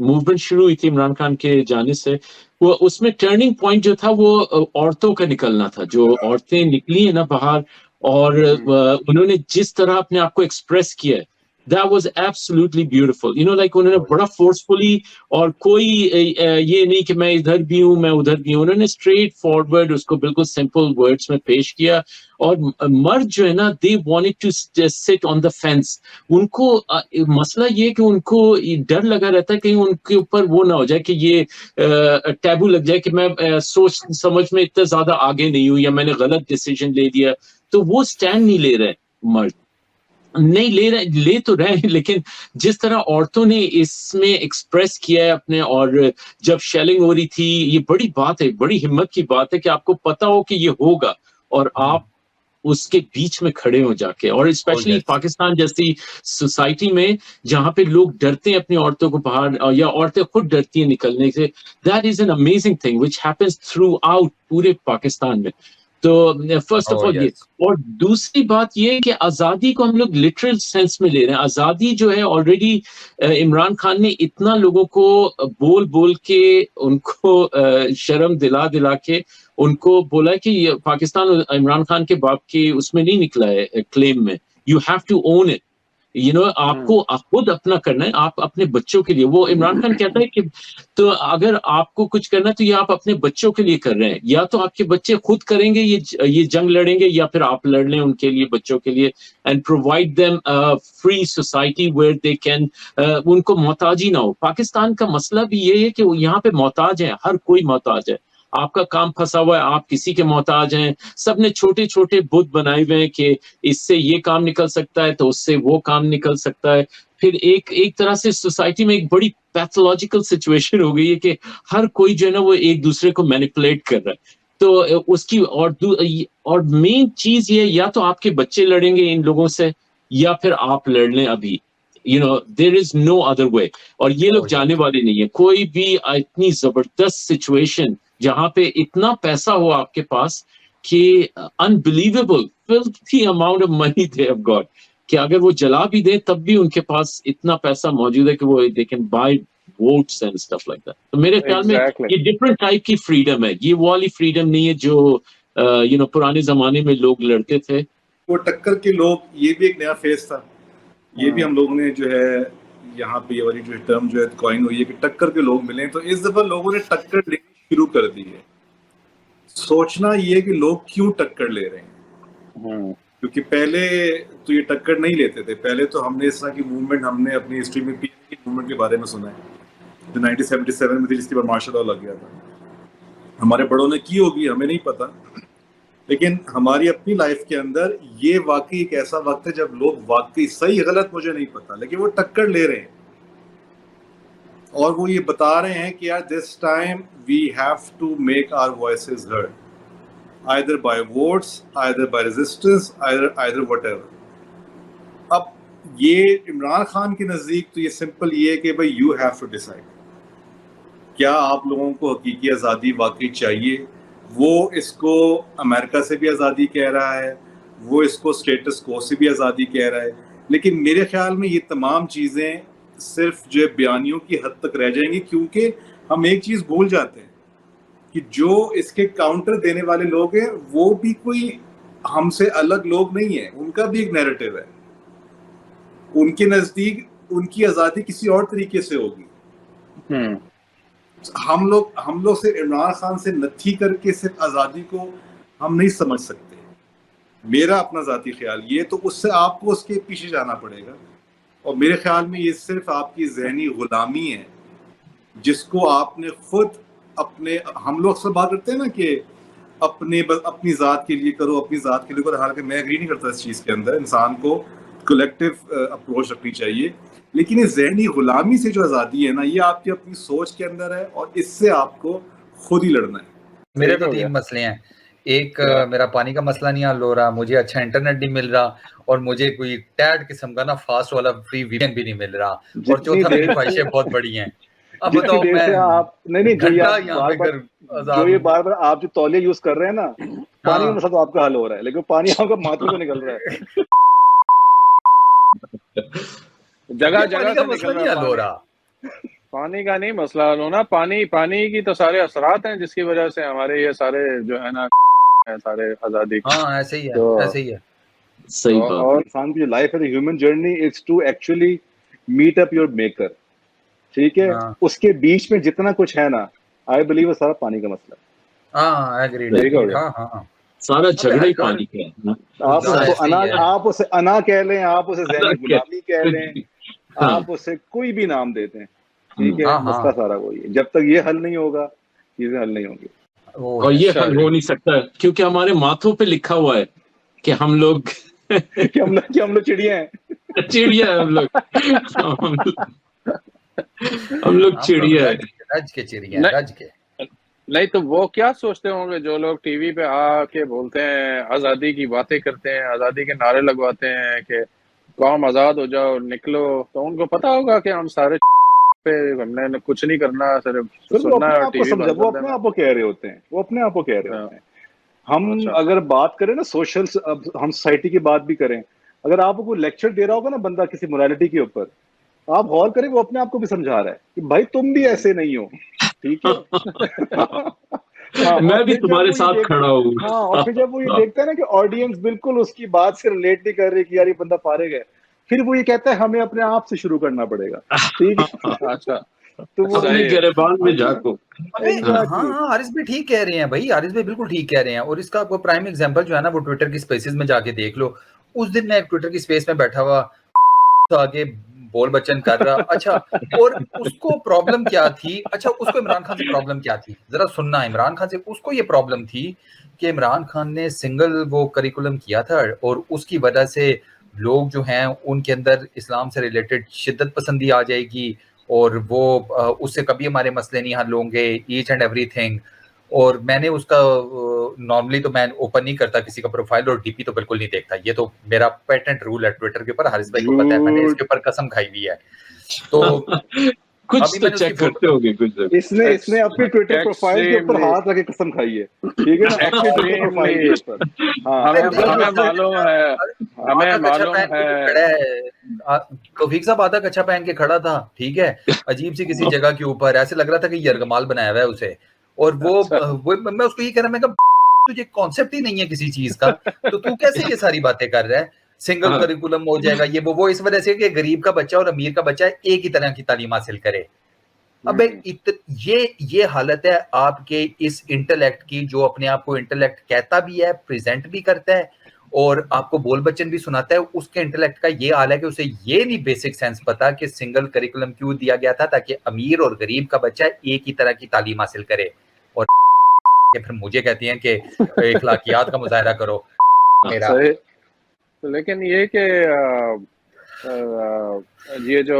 मूवमेंट शुरू हुई थी इमरान खान के जाने से, वो उसमें टर्निंग पॉइंट जो था वो औरतों का निकलना था। जो औरतें निकली है ना बाहर, और उन्होंने जिस तरह अपने आप को एक्सप्रेस किया है, that was absolutely beautiful, you know, like उन्होंने बड़ा फोर्सफुली, और कोई ये नहीं कि मैं इधर भी हूँ मैं उधर भी हूँ, उन्होंने स्ट्रेट फॉरवर्ड उसको बिल्कुल सिंपल वर्ड्स में पेश किया। और मर्द जो है ना, they wanted to sit on the fence। उनको मसला ये कि उनको डर लगा रहता है कहीं उनके ऊपर वो ना हो जाए कि ये टैबू लग जाए कि मैं सोच समझ में इतना ज्यादा आगे नहीं हूँ, या मैंने गलत डिसीजन ले दिया। तो वो स्टैंड नहीं ले रहे, मर्द नहीं ले तो रहे हैं, लेकिन जिस तरह औरतों ने इसमें एक्सप्रेस किया है अपने, और जब शेलिंग हो रही थी, ये बड़ी बात है, बड़ी हिम्मत की बात है कि आपको पता हो कि ये होगा और आप उसके बीच में खड़े हो जाके। और स्पेशली पाकिस्तान जैसी सोसाइटी में जहां पे लोग डरते हैं अपनी औरतों को बाहर, या औरतें खुद डरती हैं निकलने से, that is an amazing thing which happens through out पूरे पाकिस्तान में। तो फर्स्ट ऑफ ऑल ये, और दूसरी बात ये है कि आजादी को हम लोग लिटरल सेंस में ले रहे हैं। आजादी जो है ऑलरेडी इमरान खान ने इतना लोगों को बोल बोल के उनको शर्म दिला दिला के उनको बोला कि पाकिस्तान इमरान खान के बाप के उसमें नहीं निकला है क्लेम में। You have to own it, you know, आपको खुद अपना करना है, आप अपने बच्चों के लिए। वो इमरान खान कहता है कि तो अगर आपको कुछ करना है तो ये आप अपने बच्चों के लिए कर रहे हैं, या तो आपके बच्चे खुद करेंगे ये जंग लड़ेंगे, या फिर आप लड़ लें उनके लिए, बच्चों के लिए, and provide them free society where they can, उनको मोहताजी ना हो। पाकिस्तान का मसला भी ये है कि यहाँ पे मोहताज है, हर कोई मोहताज है। आपका काम फंसा हुआ है, आप किसी के मोहताज हैं। सबने छोटे छोटे बुत बनाए हुए हैं कि इससे ये काम निकल सकता है तो उससे वो काम निकल सकता है। फिर एक तरह से सोसाइटी में एक बड़ी पैथोलॉजिकल सिचुएशन हो गई है कि हर कोई जो है ना वो एक दूसरे को मैनिपुलेट कर रहा है। तो उसकी और मेन चीज ये, या तो आपके बच्चे लड़ेंगे इन लोगों से, या फिर आप लड़ लें अभी, you know, there is no other way। और ये लोग जाने वाले नहीं है। कोई भी इतनी जबरदस्त सिचुएशन जहां पे इतना पैसा हो आपके पास कि unbelievable filthy amount of money they have got, कि अगर वो जला भी दे तब भी उनके पास इतना पैसा मौजूद है कि वो they can buy votes and stuff like that. तो मेरे ख्याल में ये डिफरेंट टाइप की फ्रीडम है, ये वो वाली फ्रीडम नहीं है जो पुराने जमाने में लोग लड़ते थे। वो टक्कर के लोग, ये भी एक नया फेज था, ये भी हम लोगों ने जो है यहाँ पे ये वाली जो टर्म जो है कॉइन हुई है कि टक्कर के लोग मिले। तो इस दफा लोगों ने टक्कर लेनी शुरू कर दी है। सोचना ये है कि लोग क्यों टक्कर ले रहे हैं, क्योंकि पहले तो ये टक्कर नहीं लेते थे। पहले तो हमने इस तरह की मूवमेंट हमने अपनी हिस्ट्री में पीएम की मूवमेंट के बारे में सुना है जो 1977 में थी, जिसके बाद मार्शल लॉ लग गया था। हमारे बड़ों ने की होगी, हमें नहीं पता, लेकिन हमारी अपनी लाइफ के अंदर ये वाकई एक ऐसा वक्त है जब लोग वाकई, सही गलत मुझे नहीं पता, लेकिन वो टक्कर ले रहे हैं और वो ये बता रहे हैं कि यार this time we have to make our voices heard, either by votes, either by resistance, either whatever. अब ये इमरान खान के नज़दीक तो ये सिंपल ये है कि भाई यू हैव टू डिसाइड, क्या आप लोगों को हकीकी आज़ादी वाकई चाहिए। वो इसको अमेरिका से भी आज़ादी कह रहा है, वो इसको स्टेटस को से भी आज़ादी कह रहा है, लेकिन मेरे ख्याल में ये तमाम चीज़ें सिर्फ जो है बयानियों की हद तक रह जाएंगी, क्योंकि हम एक चीज़ भूल जाते हैं कि जो इसके काउंटर देने वाले लोग हैं वो भी कोई हमसे अलग लोग नहीं है, उनका भी एक नैरेटिव है। उनके नजदीक उनकी आज़ादी किसी और तरीके से होगी। हम लोग सिर्फ इमरान खान से नथी करके सिर्फ आज़ादी को हम नहीं समझ सकते। मेरा अपना ज़ाती ख्याल ये, तो उससे आपको उसके पीछे जाना पड़ेगा और मेरे ख्याल में ये सिर्फ आपकी जहनी गुलामी है जिसको आपने खुद अपने, हम लोग अक्सर बात करते हैं ना कि अपनी ज़ात के लिए करो, अपनी ज़ात के लिए करो। हालांकि मैं एग्री नहीं करता इस चीज़ के अंदर, इंसान को कलेक्टिव अप्रोच रखनी चाहिए, लेकिन ये जहनी गुलामी से जो आज़ादी है ना, ये आपकी अपनी सोच के अंदर है और इससे आपको खुद ही लड़ना है। मेरे तो 3 मसले हैं। एक, मेरा पानी का मसला नहीं हल हो रहा, मुझे अच्छा इंटरनेट नहीं मिल रहा और मुझे कोई टैड किस्म का ना फास्ट वाला फ्री वीपीएन भी नहीं मिल रहा, और चौथा मेरी ख्वाहिशें बहुत बड़ी हैं। अब बताओ मैं आप नहीं जो ये बार बार आप जो तौलिया यूज कर रहे हैं ना, पानी का मसला तो आपका हल हो रहा है, लेकिन पानी आपका माथे को निकल रहा है। जगह जगह का मसला नहीं हल हो रहा, पानी का नहीं मसला हल होना, पानी की तो सारे असरात हैं जिसकी वजह से हमारे ये सारे जो है ना सारे आजादी। हाँ ऐसे ही है, तो ऐसे ही है। सही बात। और इंसान की जो लाइफ है, human journey is to actually meet up your maker, ठीक है। उसके बीच में जितना कुछ है ना, आई बिलीव वो सारा पानी का मसला है। हाँ एग्रीड। हाँ सारा झगड़ा ही पानी का है। आप उसे अना कह लें, आप उसे जहनी गुलामी कह लें, आप उसे कोई भी नाम देते हैं, ठीक है। मसला सारा वही है। जब तक ये हल नहीं होगा, चीजें हल नहीं होंगी। और ये हल हो नहीं सकता क्योंकि हमारे माथों पे लिखा हुआ है कि हम लोग चिड़िया हैं। चिड़िया है हम लोग चिड़िया है, रज के चिड़िया, रज के। नहीं तो वो क्या सोचते होंगे जो लोग टीवी पे आके बोलते हैं, आजादी की बातें करते हैं, आजादी के नारे लगवाते हैं कि कौम आजाद हो जाओ, निकलो, तो उनको पता होगा कि हम सारे पे हमने कुछ नहीं करना, सिर्फ सुनना है टीवी पर। वो अपने आप को कह रहे होते हैं, वो अपने आप को कह रहे होते हैं। हम अगर बात करें ना सोशल, हम सोसाइटी की बात भी करें, अगर आपको कोई लेक्चर दे रहा होगा ना बंदा किसी मोरालिटी के ऊपर, आप गौर करें वो अपने आप को भी समझा रहा है कि भाई तुम भी ऐसे नहीं हो, ठीक है। मैं भी तुम्हारे साथ खड़ा हूँ। हाँ, और फिर जब वो ये देखता है ना कि ऑडियंस बिल्कुल उसकी बात से रिलेट नहीं कर रही कि यार ये बंदा फारिग है, फिर वो ये कहता है हमें अपने आप से शुरू करना पड़ेगा, ठीक है। अच्छा, तो वो गिरबान में जाको। हाँ हारिस भाई ठीक कह रहे हैं भाई, हारिस भाई बिल्कुल ठीक कह रहे हैं। और इसका वो प्राइम एग्जांपल जो है ना, वो ट्विटर की स्पेसेस में जाके देख लो। उस दिन मैं ट्विटर की स्पेस में बैठा हुआ, तो आगे बोल बच्चन कर रहा, अच्छा, और उसको प्रॉब्लम क्या थी, अच्छा उसको इमरान खान से प्रॉब्लम क्या थी, जरा सुनना। इमरान खान से उसको ये प्रॉब्लम थी कि इमरान खान ने सिंगल वो करिकुलम किया था और उसकी वजह से लोग जो हैं उनके अंदर इस्लाम से रिलेटेड शिद्दत पसंदी आ जाएगी और वो उससे कभी हमारे मसले नहीं हल होंगे, ईच एंड एवरीथिंग। और मैंने उसका नॉर्मली तो मैं ओपन नहीं करता किसी का प्रोफाइल और डीपी तो बिल्कुल नहीं देखता, ये तो मेरा पेटेंट रूल है ट्विटर के ऊपर, हारिस भाई को पता है, मैंने इसके ऊपर कसम खाई हुई है। तो कुछ अभी तो मैंने उसकी चेक करते होंगे कुछ। इसने अपनी ट्विटर प्रोफाइल के ऊपर हाथ रख के कसम खाई है, ठीक है ना, अपनी ट्विटर प्रोफाइल के ऊपर। हाँ, हमें मालूम है, हमें आधा कच्चा मालूम पहन के है। खड़ा है तौफीक साहब, आधा कच्चा पहन के खड़ा था, ठीक है, अजीब सी किसी जगह के ऊपर, ऐसे लग रहा था कि यरगमाल बनाया हुआ है उसे। और वो मैं उसको ये कह रहा, मैं तुझे कॉन्सेप्ट ही नहीं है किसी चीज का, तो तू कैसे ये सारी बातें कर रहा है, सिंगल करिकुलम हो जाएगा ये वो इस वजह से कि गरीब का बच्चा और अमीर का बच्चा एक ही तरह की तालीम हासिल करे। अबे ये हालत है आपके इस इंटेलेक्ट की, जो अपने आप को इंटेलेक्ट कहता भी है, प्रेजेंट भी करता है और आपको बोल बच्चन भी सुनाता है। उसके इंटेलेक्ट का ये हाल है कि उसे ये नहीं बेसिक सेंस पता कि सिंगल करिकुलम क्यों दिया गया था, ताकि अमीर और गरीब का बच्चा एक ही तरह की तालीम हासिल करे। और फिर मुझे कहती हैं कि इखलाकियात का मुजाहरा करो मेरा। लेकिन ये कि ये जो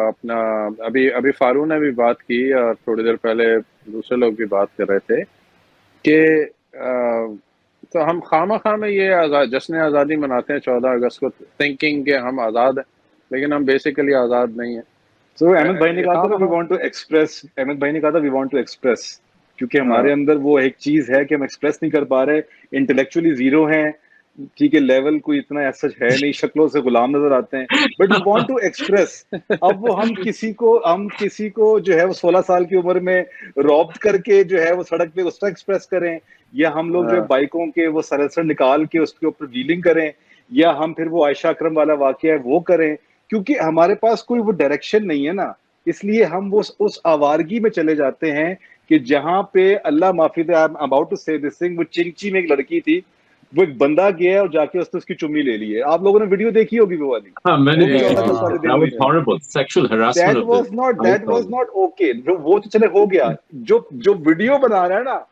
अपना अभी फारू ने भी बात की और थोड़ी देर पहले दूसरे लोग भी बात कर रहे थे कि तो हम खामा में ये जश्न आज़ादी मनाते हैं 14 अगस्त को, थिंकिंग के हम आज़ाद हैं, लेकिन हम बेसिकली आज़ाद नहीं हैं। तो अहमद भाई ने कहा था we want to express, Ahmad भाई ने कहा था वी वांट टू एक्सप्रेस, क्योंकि हमारे अंदर वो एक चीज है कि हम एक्सप्रेस नहीं कर पा रहे, इंटेलेक्चुअली जीरो हैं, ठीक है, लेवल कोई इतना ऐसा है नहीं, शक्लों से गुलाम नजर आते हैं, but we want to express. अब वो हम किसी को जो है वो 16 साल की उम्र में रॉब करके जो है वो सड़क पे उसका एक्सप्रेस करें, या हम लोग जो बाइकों के वो सलेंसर निकाल के उसके ऊपर व्हीलिंग करें, या हम फिर वो आयशा अकरम वाला वाकया है वो करें, क्योंकि हमारे पास कोई वो डायरेक्शन नहीं है ना। इसलिए हम वो उस आवारगी में चले जाते हैं कि जहां पे अल्लाह माफी दे, आई एम अबाउट टू से दिस थिंग, वो चिंची में एक लड़की थी, वो एक बंदा गया और जाके उसने उसकी चुम्मी ले ली है। आप लोगों ने वीडियो देखी होगी वो वाली। हाँ, मैंने देखी थी। That was horrible sexual harassment of this. That was not okay. जो वो तो चले हो गया, जो वीडियो बना रहा है ना,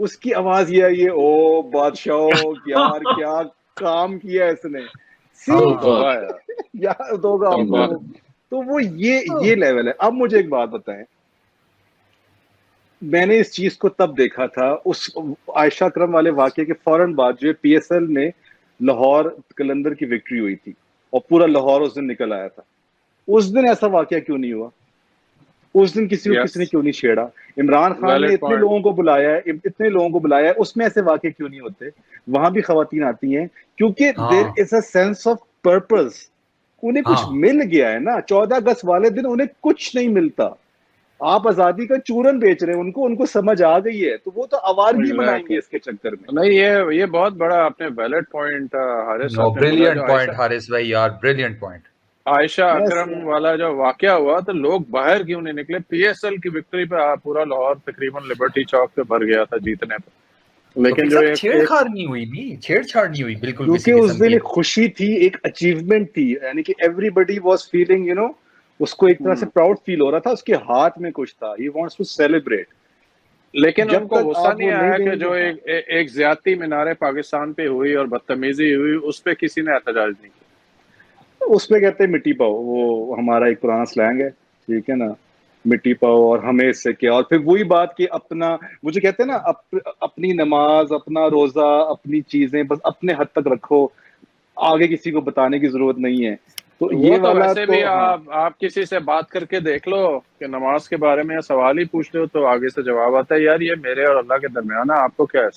उसकी आवाज ये ओ बादशाह यार क्या काम किया इसने, यार दोगा। तो वो ये लेवल है। अब मुझे एक बात बताएं, मैंने इस चीज को तब देखा था उस आयशा अकरम वाले वाकये के फौरन बाद, जो पीएसएल में लाहौर कलंदर की विक्ट्री हुई थी और पूरा लाहौर उस दिन निकल आया था। उस दिन ऐसा वाकया क्यों नहीं हुआ? उस दिन किसी ने क्यों नहीं छेड़ा? इमरान खान ने इतने लोगों को बुलाया है, उसमें ऐसे वाकये क्यों नहीं होते? वहां भी खवातीन आती हैं क्योंकि there is a sense of purpose. उन्हें कुछ मिल गया है ना। 14 अगस्त वाले दिन उन्हें कुछ नहीं मिलता। आप आजादी का चूरन बेच रहे हैं उनको समझ आ गई है, तो वो तो आवारगी बनाएंगे इसके चक्कर में। नहीं, ये बहुत बड़ा आपने valid point Haris, brilliant point Haris भाई यार, ब्रिलियंट पॉइंट। आयशा अकरम वाला जो वाकया हुआ तो लोग बाहर क्यों नहीं निकले? पीएसएल की विक्ट्री पे पूरा लाहौर तकरीबन लिबर्टी चौक पे भर गया था जीतने पे, लेकिन जो छेड़छाड़ नहीं हुई बिल्कुल, क्योंकि उस दिन एक खुशी थी, एक अचीवमेंट थी, यानी कि everybody was feeling, you know, उसको एक तरह से प्राउड फील हो रहा था, उसके हाथ में कुछ था, ही वांट्स टू सेलिब्रेट। लेकिन उनको गुस्सा नहीं आया कि जो एक ज्यादती मीनार पाकिस्तान पे हुई और बदतमीजी हुई, उस पे किसी ने एहतजाज नहीं किया? उसमें कहते हैं मिट्टी पाओ, वो हमारा एक पुराना स्लैंग है, ठीक है ना, मिट्टी पाओ और हमें इससे क्या। और फिर वही बात कि अपना, मुझे कहते हैं ना, अपनी नमाज, अपना रोजा, अपनी चीजें बस अपने हद तक रखो, आगे किसी को बताने की जरूरत नहीं है। तो ये तो वाला वैसे भी आप किसी से बात करके देख लो कि नमाज के बारे में सवाल ही पूछ लो तो आगे से जवाब आता है, यार ये मेरे और अल्लाह के दरमियान है, आपको क्या है?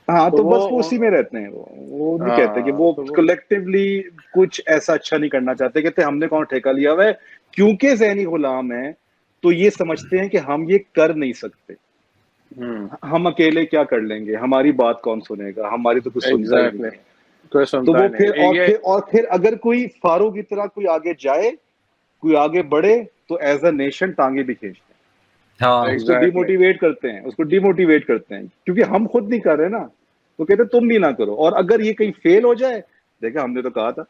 हाँ, तो बस वो उसी में रहते हैं। वो नहीं कहते कि वो कलेक्टिवली कुछ ऐसा अच्छा नहीं करना चाहते, कहते हमने कौन ठेका लिया हुआ है, क्योंकि ज़हनी गुलाम है तो ये समझते हैं कि हम ये कर नहीं सकते, हम अकेले क्या कर लेंगे, हमारी बात कौन सुनेगा, हमारी तो कुछ सुनता ही नहीं। तो वो फिर अगर कोई फारूक की तरह कोई आगे जाए, कोई आगे बढ़े, तो एज अ नेशन टांगे भी खींचते हैं, उसको डिमोटिवेट करते हैं, क्योंकि हम खुद नहीं कर रहे ना, तो कहते तुम भी ना करो। और अगर ये कहीं फेल हो जाए, देखा हमने तो कहा था।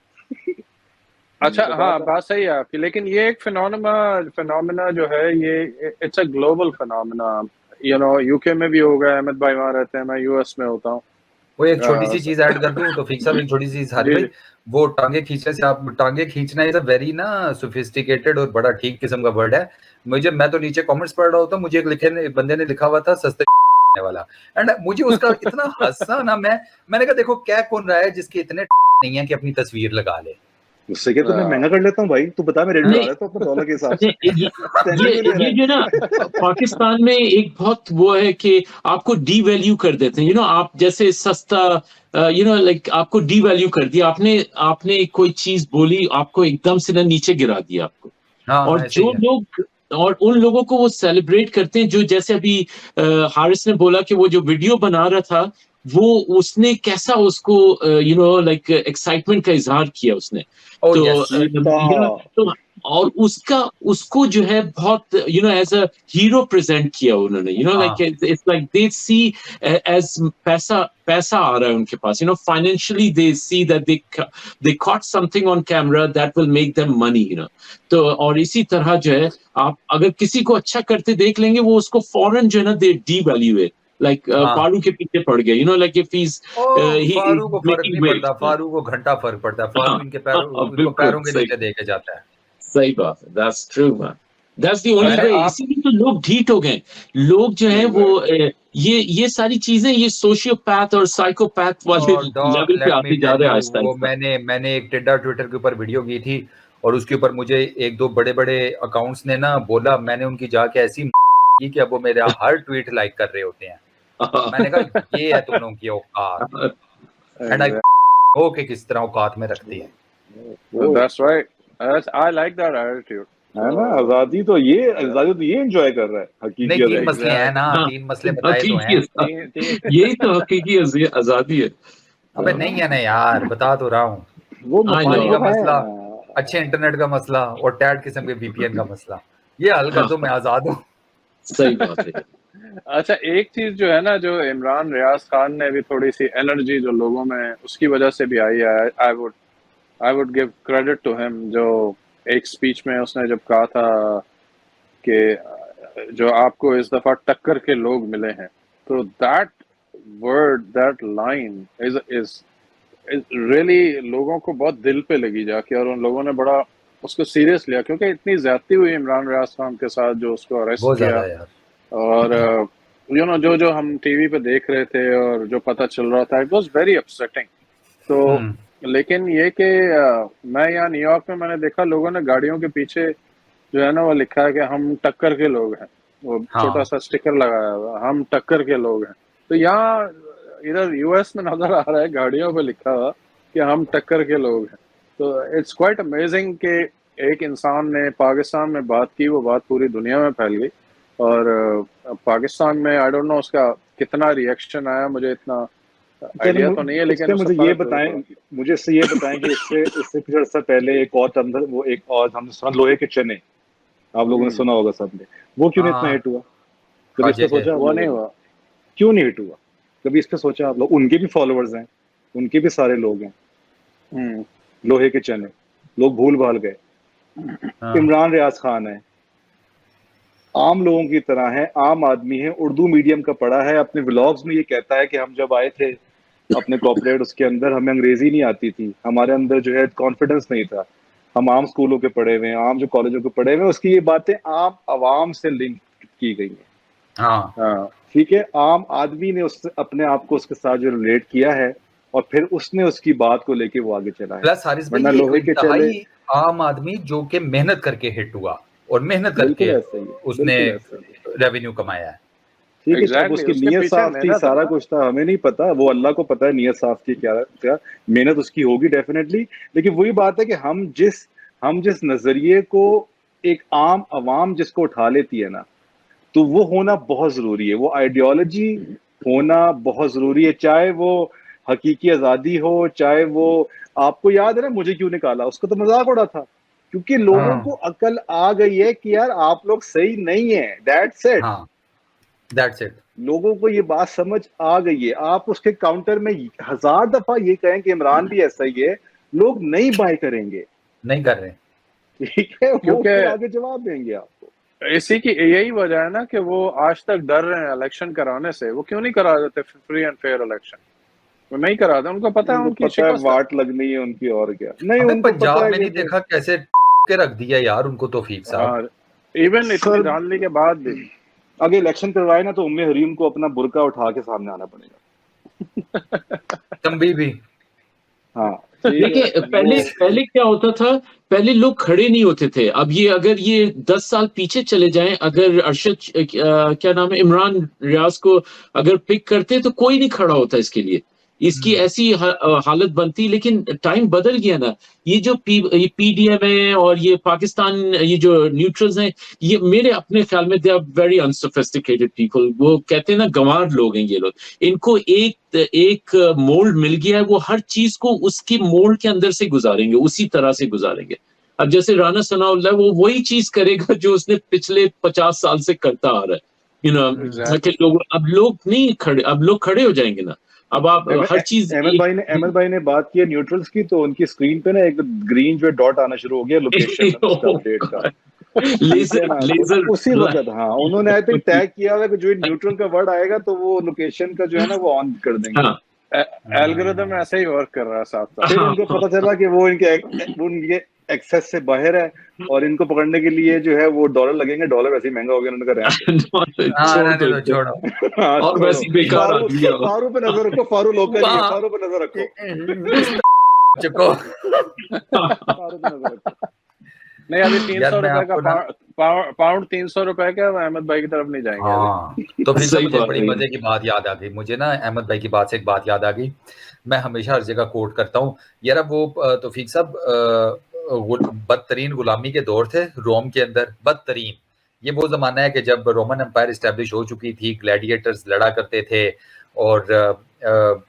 अच्छा, हाँ, बात सही है आपकी, लेकिन ये एक फिनोमेना जो है, ये it's a global phenomena. You know, UK में भी होगा, अहमद भाई वहाँ रहते हैं, मैं यूएस में होता हूँ। वो एक छोटी सी चीज ऐड कर दूं तो फिक्स साहब, एक छोटी सी सारी भाई, वो टांगे खींचने से, आप टांगे खींचना इज अ वेरी ना सोफिस्टिकेटेड और बड़ा ठीक किस्म का वर्ड है। मैं तो नीचे कमेंट्स पढ़ रहा होता, मुझे एक बंदे ने लिखा हुआ था सस्ते वाला, एंड मुझे उसका इतना हंसा ना, मैंने कहा देखो क्या कौन रहा है जिसके इतने नहीं है कि अपनी तस्वीर लगा ले, उससे क्या मैं महंगा कर लेता हूँ भाई, तू बता मैं रेट बढ़ा लेता हूँ अपने डॉलर के हिसाब से। ये जो ना पाकिस्तान में एक बहुत वो है कि आपको डी वैल्यू कर देते हैं, आप जैसे सस्ता लाइक आपको डी वैल्यू कर दिया, आपने कोई चीज बोली, आपको एकदम से ना नीचे गिरा दिया आपको। और ऐसे ही जो है। लोग और उन लोगों को वो सेलिब्रेट करते हैं, जो जैसे अभी हारिस ने बोला कि वो जो वीडियो बना रहा था, वो उसने कैसा उसको लाइक एक्साइटमेंट का इजहार किया उसने। Oh, तो yes. तो और उसको जो है बहुत एज अ हीरो प्रेजेंट किया उन्होंने, like it's like they see as पैसा आ रहा है उनके पास, financially they see that they caught something on camera that will make them money, तो और इसी तरह जो है आप अगर किसी को अच्छा करते देख लेंगे, वो उसको फौरन जो है ना दे डी वैल्यू इट, लाइक फारू के पीछे पड़ गए, लाइक इफ ही इज फारू को फर्क नहीं पड़ता, वेट। फारू को घंटा फर्क पड़ता है, फारू इनके पैरों बिल्कुल पैरों के सही, नीचे देके जाता है। सही बात है, that's true man, that's the only way. इसीलिए तो लोग ढीठ हो गए, लोग जो है वो ये सारी चीजें, ये सोशियोपैथ और साइकोपैथ वाले लेवल पे आते जा रहे हैं आहिस्ता वो आहिस्ता। मैंने एक टिड्डा ट्विटर के ऊपर वीडियो की थी, और उसके ऊपर मुझे एक दो बड़े बड़े अकाउंट्स ने ना बोला, मैंने उनकी जाके ऐसी की कि अब वो मेरे हर ट्वीट लाइक कर रहे होते हैं। मैंने कहा ये है तुम लोगों की औकात, एंड आई हो के किस तरह औकात में रखती है। That's right. I like that attitude. है ना, आजादी तो ये एंजॉय कर रहा है हकीकी नहीं, तीन आजादी। मसले हैं ना, तीन मसले बताए तो हैं। यही तो हकीकी आजादी है। अबे नहीं है ना यार, बता तो रहा हूँ, वो पानी का मसला, अच्छे इंटरनेट का मसला, और टैड किस्म के VPN का मसला, ये हल कर दो, मैं आजाद हूँ। सही बात है। अच्छा, एक चीज जो है ना, जो इमरान रियाज खान ने भी थोड़ी सी एनर्जी जो लोगों में उसकी वजह से भी आई है, I would give credit to him, जो एक स्पीच में उसने जब कहा था कि जो आपको इस दफा टक्कर के लोग मिले हैं, तो that word, that line is really लोगों को बहुत दिल पे लगी जाके, और उन लोगों ने बड़ा उसको सीरियस लिया, क्योंकि इतनी ज्यादती हुई इमरान रियाज खान के साथ, जो उसको अरेस्ट किया, और जो हम टीवी पे देख रहे थे और जो पता चल रहा था, इट वाज वेरी अपसेटिंग। तो लेकिन ये कि मैं यहाँ न्यूयॉर्क में मैंने देखा, लोगों ने गाड़ियों के पीछे जो है ना वो लिखा है कि हम टक्कर के लोग हैं, वो छोटा सा स्टिकर लगाया हुआ, हम टक्कर के लोग हैं। तो यहाँ इधर US में नजर आ रहा है गाड़ियों पे लिखा हुआ कि हम टक्कर के लोग हैं। तो इट्स क्वाइट अमेजिंग कि एक इंसान ने पाकिस्तान में बात की, वो बात पूरी दुनिया में फैल गई, और पाकिस्तान में आई डोंट नो उसका कितना रिएक्शन आया, मुझे इतना आइडिया तो नहीं है, लेकिन मुझे ये बताएं कि इससे कुछ अर्सा पहले एक और हमने सुना, लोहे के चने, आप लोगों ने सुना होगा सबने, वो क्यों इतना हिट हुआ? कभी इस पे सोचा? वो नहीं हुआ, क्यों नहीं हिट हुआ? कभी इस पे सोचा आप लोग? उनके भी फॉलोअर्स हैं, उनके भी सारे लोग हैं। लोहे के चने लोग भूल भाल गए। इमरान रियाज खान है, आम लोगों की तरह है, आम आदमी है, उर्दू मीडियम का पढ़ा है, अपने व्लॉग्स में ये कहता है कि हम जब आए थे अपने कॉर्पोरेट, उसके अंदर हमें अंग्रेजी नहीं आती थी, हमारे अंदर जो है कॉन्फिडेंस नहीं था, हम आम स्कूलों के पढ़े हुए हैं, आम जो कॉलेजों के पढ़े हुए हैं, उसकी ये बातें आम आवाम से लिंक की गई हैं। ठीक है, आम आदमी ने उससे अपने आप को उसके साथ जो रिलेट किया है, और फिर उसने उसकी बात को लेके वो आगे चला है। प्लस हारिस भाई, लोहे के चले आम आदमी जो कि मेहनत करके हिट हुआ, और मेहनत करके उसने रेवेन्यू कमाया है। ठीक है, अब उसकी नीयत साफ थी, सारा कुछ था, हमें नहीं पता, वो अल्लाह को पता है नीयत साफ थी क्या मेहनत उसकी होगी डेफिनेटली। लेकिन वही बात है कि हम जिस नजरिए को एक आम आवाम जिसको उठा लेती है ना, तो वो होना बहुत जरूरी है, वो आइडियोलॉजी होना बहुत जरूरी है, चाहे वो हकीकी आजादी हो, चाहे वो, आपको याद है ना मुझे क्यों निकाला, उसका तो मजाक उड़ा था, क्योंकि लोगों को अकल आ गई है कि यार आप लोग सही नहीं है, दैट्स इट। लोगों को ये बात समझ आ गई है। आप उसके काउंटर में 1000 दफा ये कहें कि इमरान भी ऐसा ही है, लोग नहीं बाय करेंगे, नहीं कर रहे, ठीक है, क्योंकि आगे जवाब देंगे आपको। इसी की यही वजह है ना कि वो आज तक डर रहे हैं इलेक्शन कराने से। वो क्यों नहीं करा देते फ्री एंड फेयर इलेक्शन? वो नहीं कराते, उनको पता है उनकी वाट लगनी है उनकी, और क्या नहीं। उनको पंजाब में नहीं देखा कैसे के रख दिया यार उनको तौफीक साहब, इवन इतनी धांधली के बाद भी। अगर इलेक्शन करवाए ना तो उम्मे हरीम को अपना बुर्का उठा के सामने आना पड़ेगा। तंबी भी, हाँ देखिए पहले क्या होता था, पहले लोग खड़े नहीं होते थे। अब ये अगर ये 10 साल पीछे चले जाएं, अगर अरशद क्या नाम है, इमरान रियाज को अगर पिक करते तो कोई नहीं खड़ा होता इसके लिए, इसकी ऐसी हालत बनती। लेकिन टाइम बदल गया ना, ये जो पीडीएम है और ये पाकिस्तान, ये जो न्यूट्रल्स हैं, ये मेरे अपने ख्याल में they are very unsophisticated people. वो कहते हैं ना, गंवार लोग हैं ये लोग। इनको एक मोल्ड मिल गया है, वो हर चीज को उसकी मोल्ड के अंदर से गुजारेंगे, उसी तरह से गुजारेंगे। अब जैसे राना सनाउल्लाह, वो वही चीज करेगा जो उसने पिछले 50 साल से करता आ रहा है। लोग अब लोग नहीं खड़े, अब लोग खड़े हो जाएंगे ना। अब आप हर चीज, अहमद भाई ने बात की है न्यूट्रल्स की, तो उनकी स्क्रीन पे ना एक ग्रीन जो डॉट आना शुरू हो गया लोकेशन अपडेट का, लेजर उसी वक्त। हाँ, उन्होंने आई थिंक तय किया हुआ कि जो न्यूट्रल का वर्ड आएगा तो वो लोकेशन का जो है ना वो ऑन कर देंगे। एल्गोरिथम ऐसे ही वर्क कर रहा है साथ साथ। फिर उनको पता चला कि वो उनके एक्सेस से बाहर है और इनको पकड़ने के लिए जो है वो डॉलर लगेंगे। डॉलर वैसे ही महंगा हो गया उनका रैंक। छोड़ो और वैसे बेकार आदमी है। फारू पे नजर रखो, फारू लोकल ही है, फारू पे नजर रखो। फारू पे नजर रखो। नहीं, अभी 300 रुपए का पाउंड 300 रुपए का, अहमद भाई की तरफ नहीं जाएंगे। हाँ, तो फिर से मुझे बड़ी मजे की बात याद आ गई। मुझे ना अहमद भाई की बात से एक बात याद आ गई। मैं हमेशा हर जगह कोट करता हूँ यार। वो तौफीक साहब, बदतरीन गुलामी के दौर थे रोम के अंदर, बदतरीन। ये वो जमाना है कि जब रोमन एम्पायर इस्टेब्लिश हो चुकी थी, ग्लैडिएटर्स लड़ा करते थे और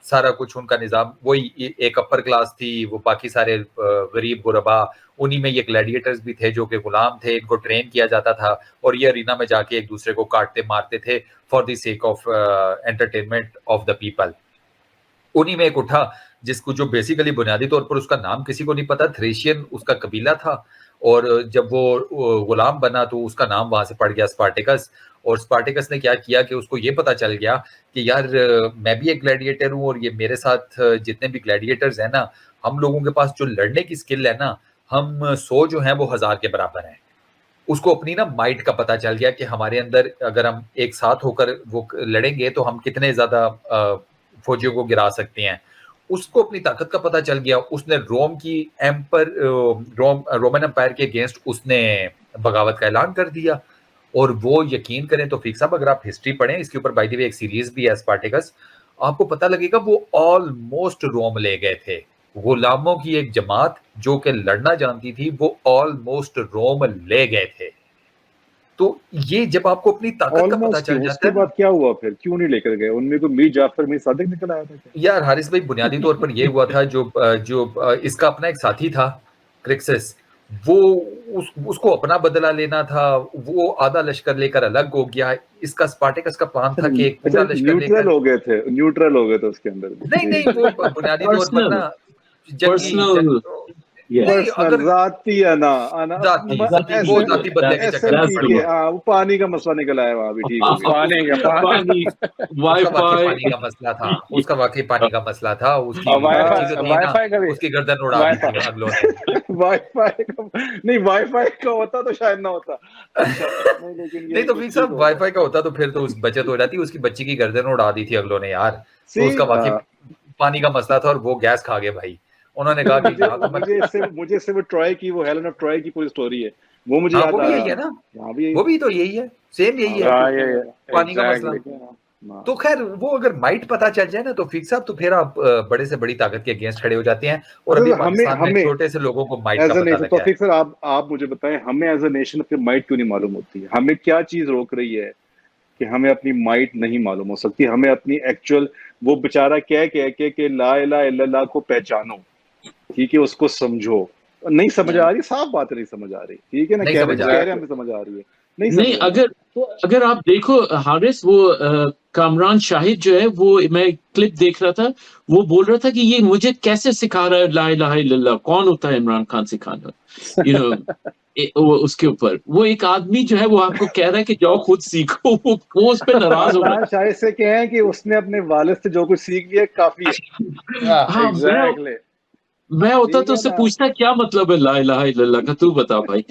सारा कुछ उनका निज़ाम वही एक अपर क्लास थी, वो बाकी सारे गरीब गुरबा, उन्हीं में ये ग्लैडिएटर्स भी थे जो कि गुलाम थे। इनको ट्रेन किया जाता था और ये अरीना में जाके एक दूसरे को काटते मारते थे for the sake of entertainment of the people. उन्हीं में एक उठा जिसको, जो बेसिकली बुनियादी तौर पर उसका नाम किसी को नहीं पता, थ्रेशियन उसका कबीला था। और जब वो गुलाम बना तो उसका नाम वहां से पड़ गया स्पार्टिकस। और स्पार्टिकस ने क्या किया कि उसको ये पता चल गया कि यार मैं भी एक ग्लैडिएटर हूँ और ये मेरे साथ जितने भी ग्लैडिएटर्स हैं ना, हम लोगों के पास जो लड़ने की स्किल है ना, हम 100 जो हैं वो 1000 के बराबर हैं। उसको अपनी ना माइट का पता चल गया कि हमारे अंदर अगर हम एक साथ होकर वो लड़ेंगे तो हम कितने ज्यादा फौजियों को गिरा सकते हैं। उसको अपनी ताकत का पता चल गया। उसने रोम की रोमन एम्पायर के अगेंस्ट उसने बगावत का ऐलान कर दिया। और वो यकीन करें तो फीक साहब, अगर आप हिस्ट्री पढ़ें, इसके ऊपर बाय द वे एक सीरीज भी है स्पार्टिकस, आपको पता लगेगा वो ऑलमोस्ट रोम ले गए थे। गुलामों की एक जमात जो कि लड़ना जानती थी, वो ऑलमोस्ट रोम ले गए थे। तो ये जब आपको अपनी ताकत का पता चल जाता है, उसके बाद क्या हुआ फिर? क्यों नहीं लेकर गए? उनमें तो मीर जाफर मीर सादिक निकल आया था क्या? यार हारिस भाई, बुनियादी तौर पर ये हुआ था, जो इसका अपना एक साथी था क्रिक्सिस, वो उसको अपना बदला लेना था। वो आधा लश्कर लेकर अलग हो गया। इसका स्पार्टिकस का प्लान था कि एक पूरा लश्कर न्यूट्रल हो गए थे उसके अंदर। नहीं, वो बुनियादी तौर पर ना पर्सनल जाती है ना, वो जाती बदले के चक्कर में वो पानी का मसला निकल आया वहां भी। ठीक हो गया। पानी का मसला था, उसका वाकई पानी का मसला था। उसकी गर्दन उड़ा दी अगलों ने। वाईफाई का होता तो शायद ना होता। नहीं तो फिर सब वाईफाई का होता तो फिर तो उस बचत हो जाती। उसकी बच्ची की गर्दन उड़ा दी थी अगलों ने यार। तो उसका वाकई पानी का मसला था और वो गैस खा गए भाई। उन्होंने कहा कि मुझे सिर्फ ट्रॉय की, वो हेलेन ऑफ ट्रॉय की पूरी स्टोरी है, वो मुझे याद आ रहा है ना। वो भी तो यही है, सेम यही है पानी का मसला। तो खैर वो अगर माइट पता चल जाए ना तो फिक्स साहब, तो फिर आप बड़े से बड़ी ताकत के अगेंस्ट खड़े हो जाते हैं। और अभी पाकिस्तान में छोटे से लोगों को माइट का पता लग गया। तो फिक्स सर आप मुझे बताएं, हमें एज अ नेशन अपनी माइट क्यों नहीं मालूम होती है? हमें क्या चीज रोक रही है कि हमें अपनी माइट नहीं मालूम हो सकती? हमें अपनी एक्चुअल, वो बेचारा कह के ला इलाहा इल्लल्लाह को पहचानो, ठीक है, उसको समझो। नहीं समझ आ रही, साफ बात नहीं समझ आ रही, ठीक है ना? कह रहे हमें समझ आ रही है नहीं। अगर आप देखो हारिस, वो कामरान शाहिद जो है, वो मैं क्लिप देख रहा था, वो बोल रहा था कि ये मुझे कैसे सिखा रहा है ला इलाहा इल्लल्लाह। कौन होता है इमरान खान सिखाना? वो उसके ऊपर वो एक आदमी जो है वो आपको कह रहा है कि जाओ खुद सीखो। वो उस पर नाराज हो रहा है। शायद से कहें कि उसने अपने वालिद से जो कुछ सीख लिया काफी है। हाँ, मैं होता तो उससे पूछता क्या मतलब है ला इलाहा इल्लल्लाह का, तू बता भाई।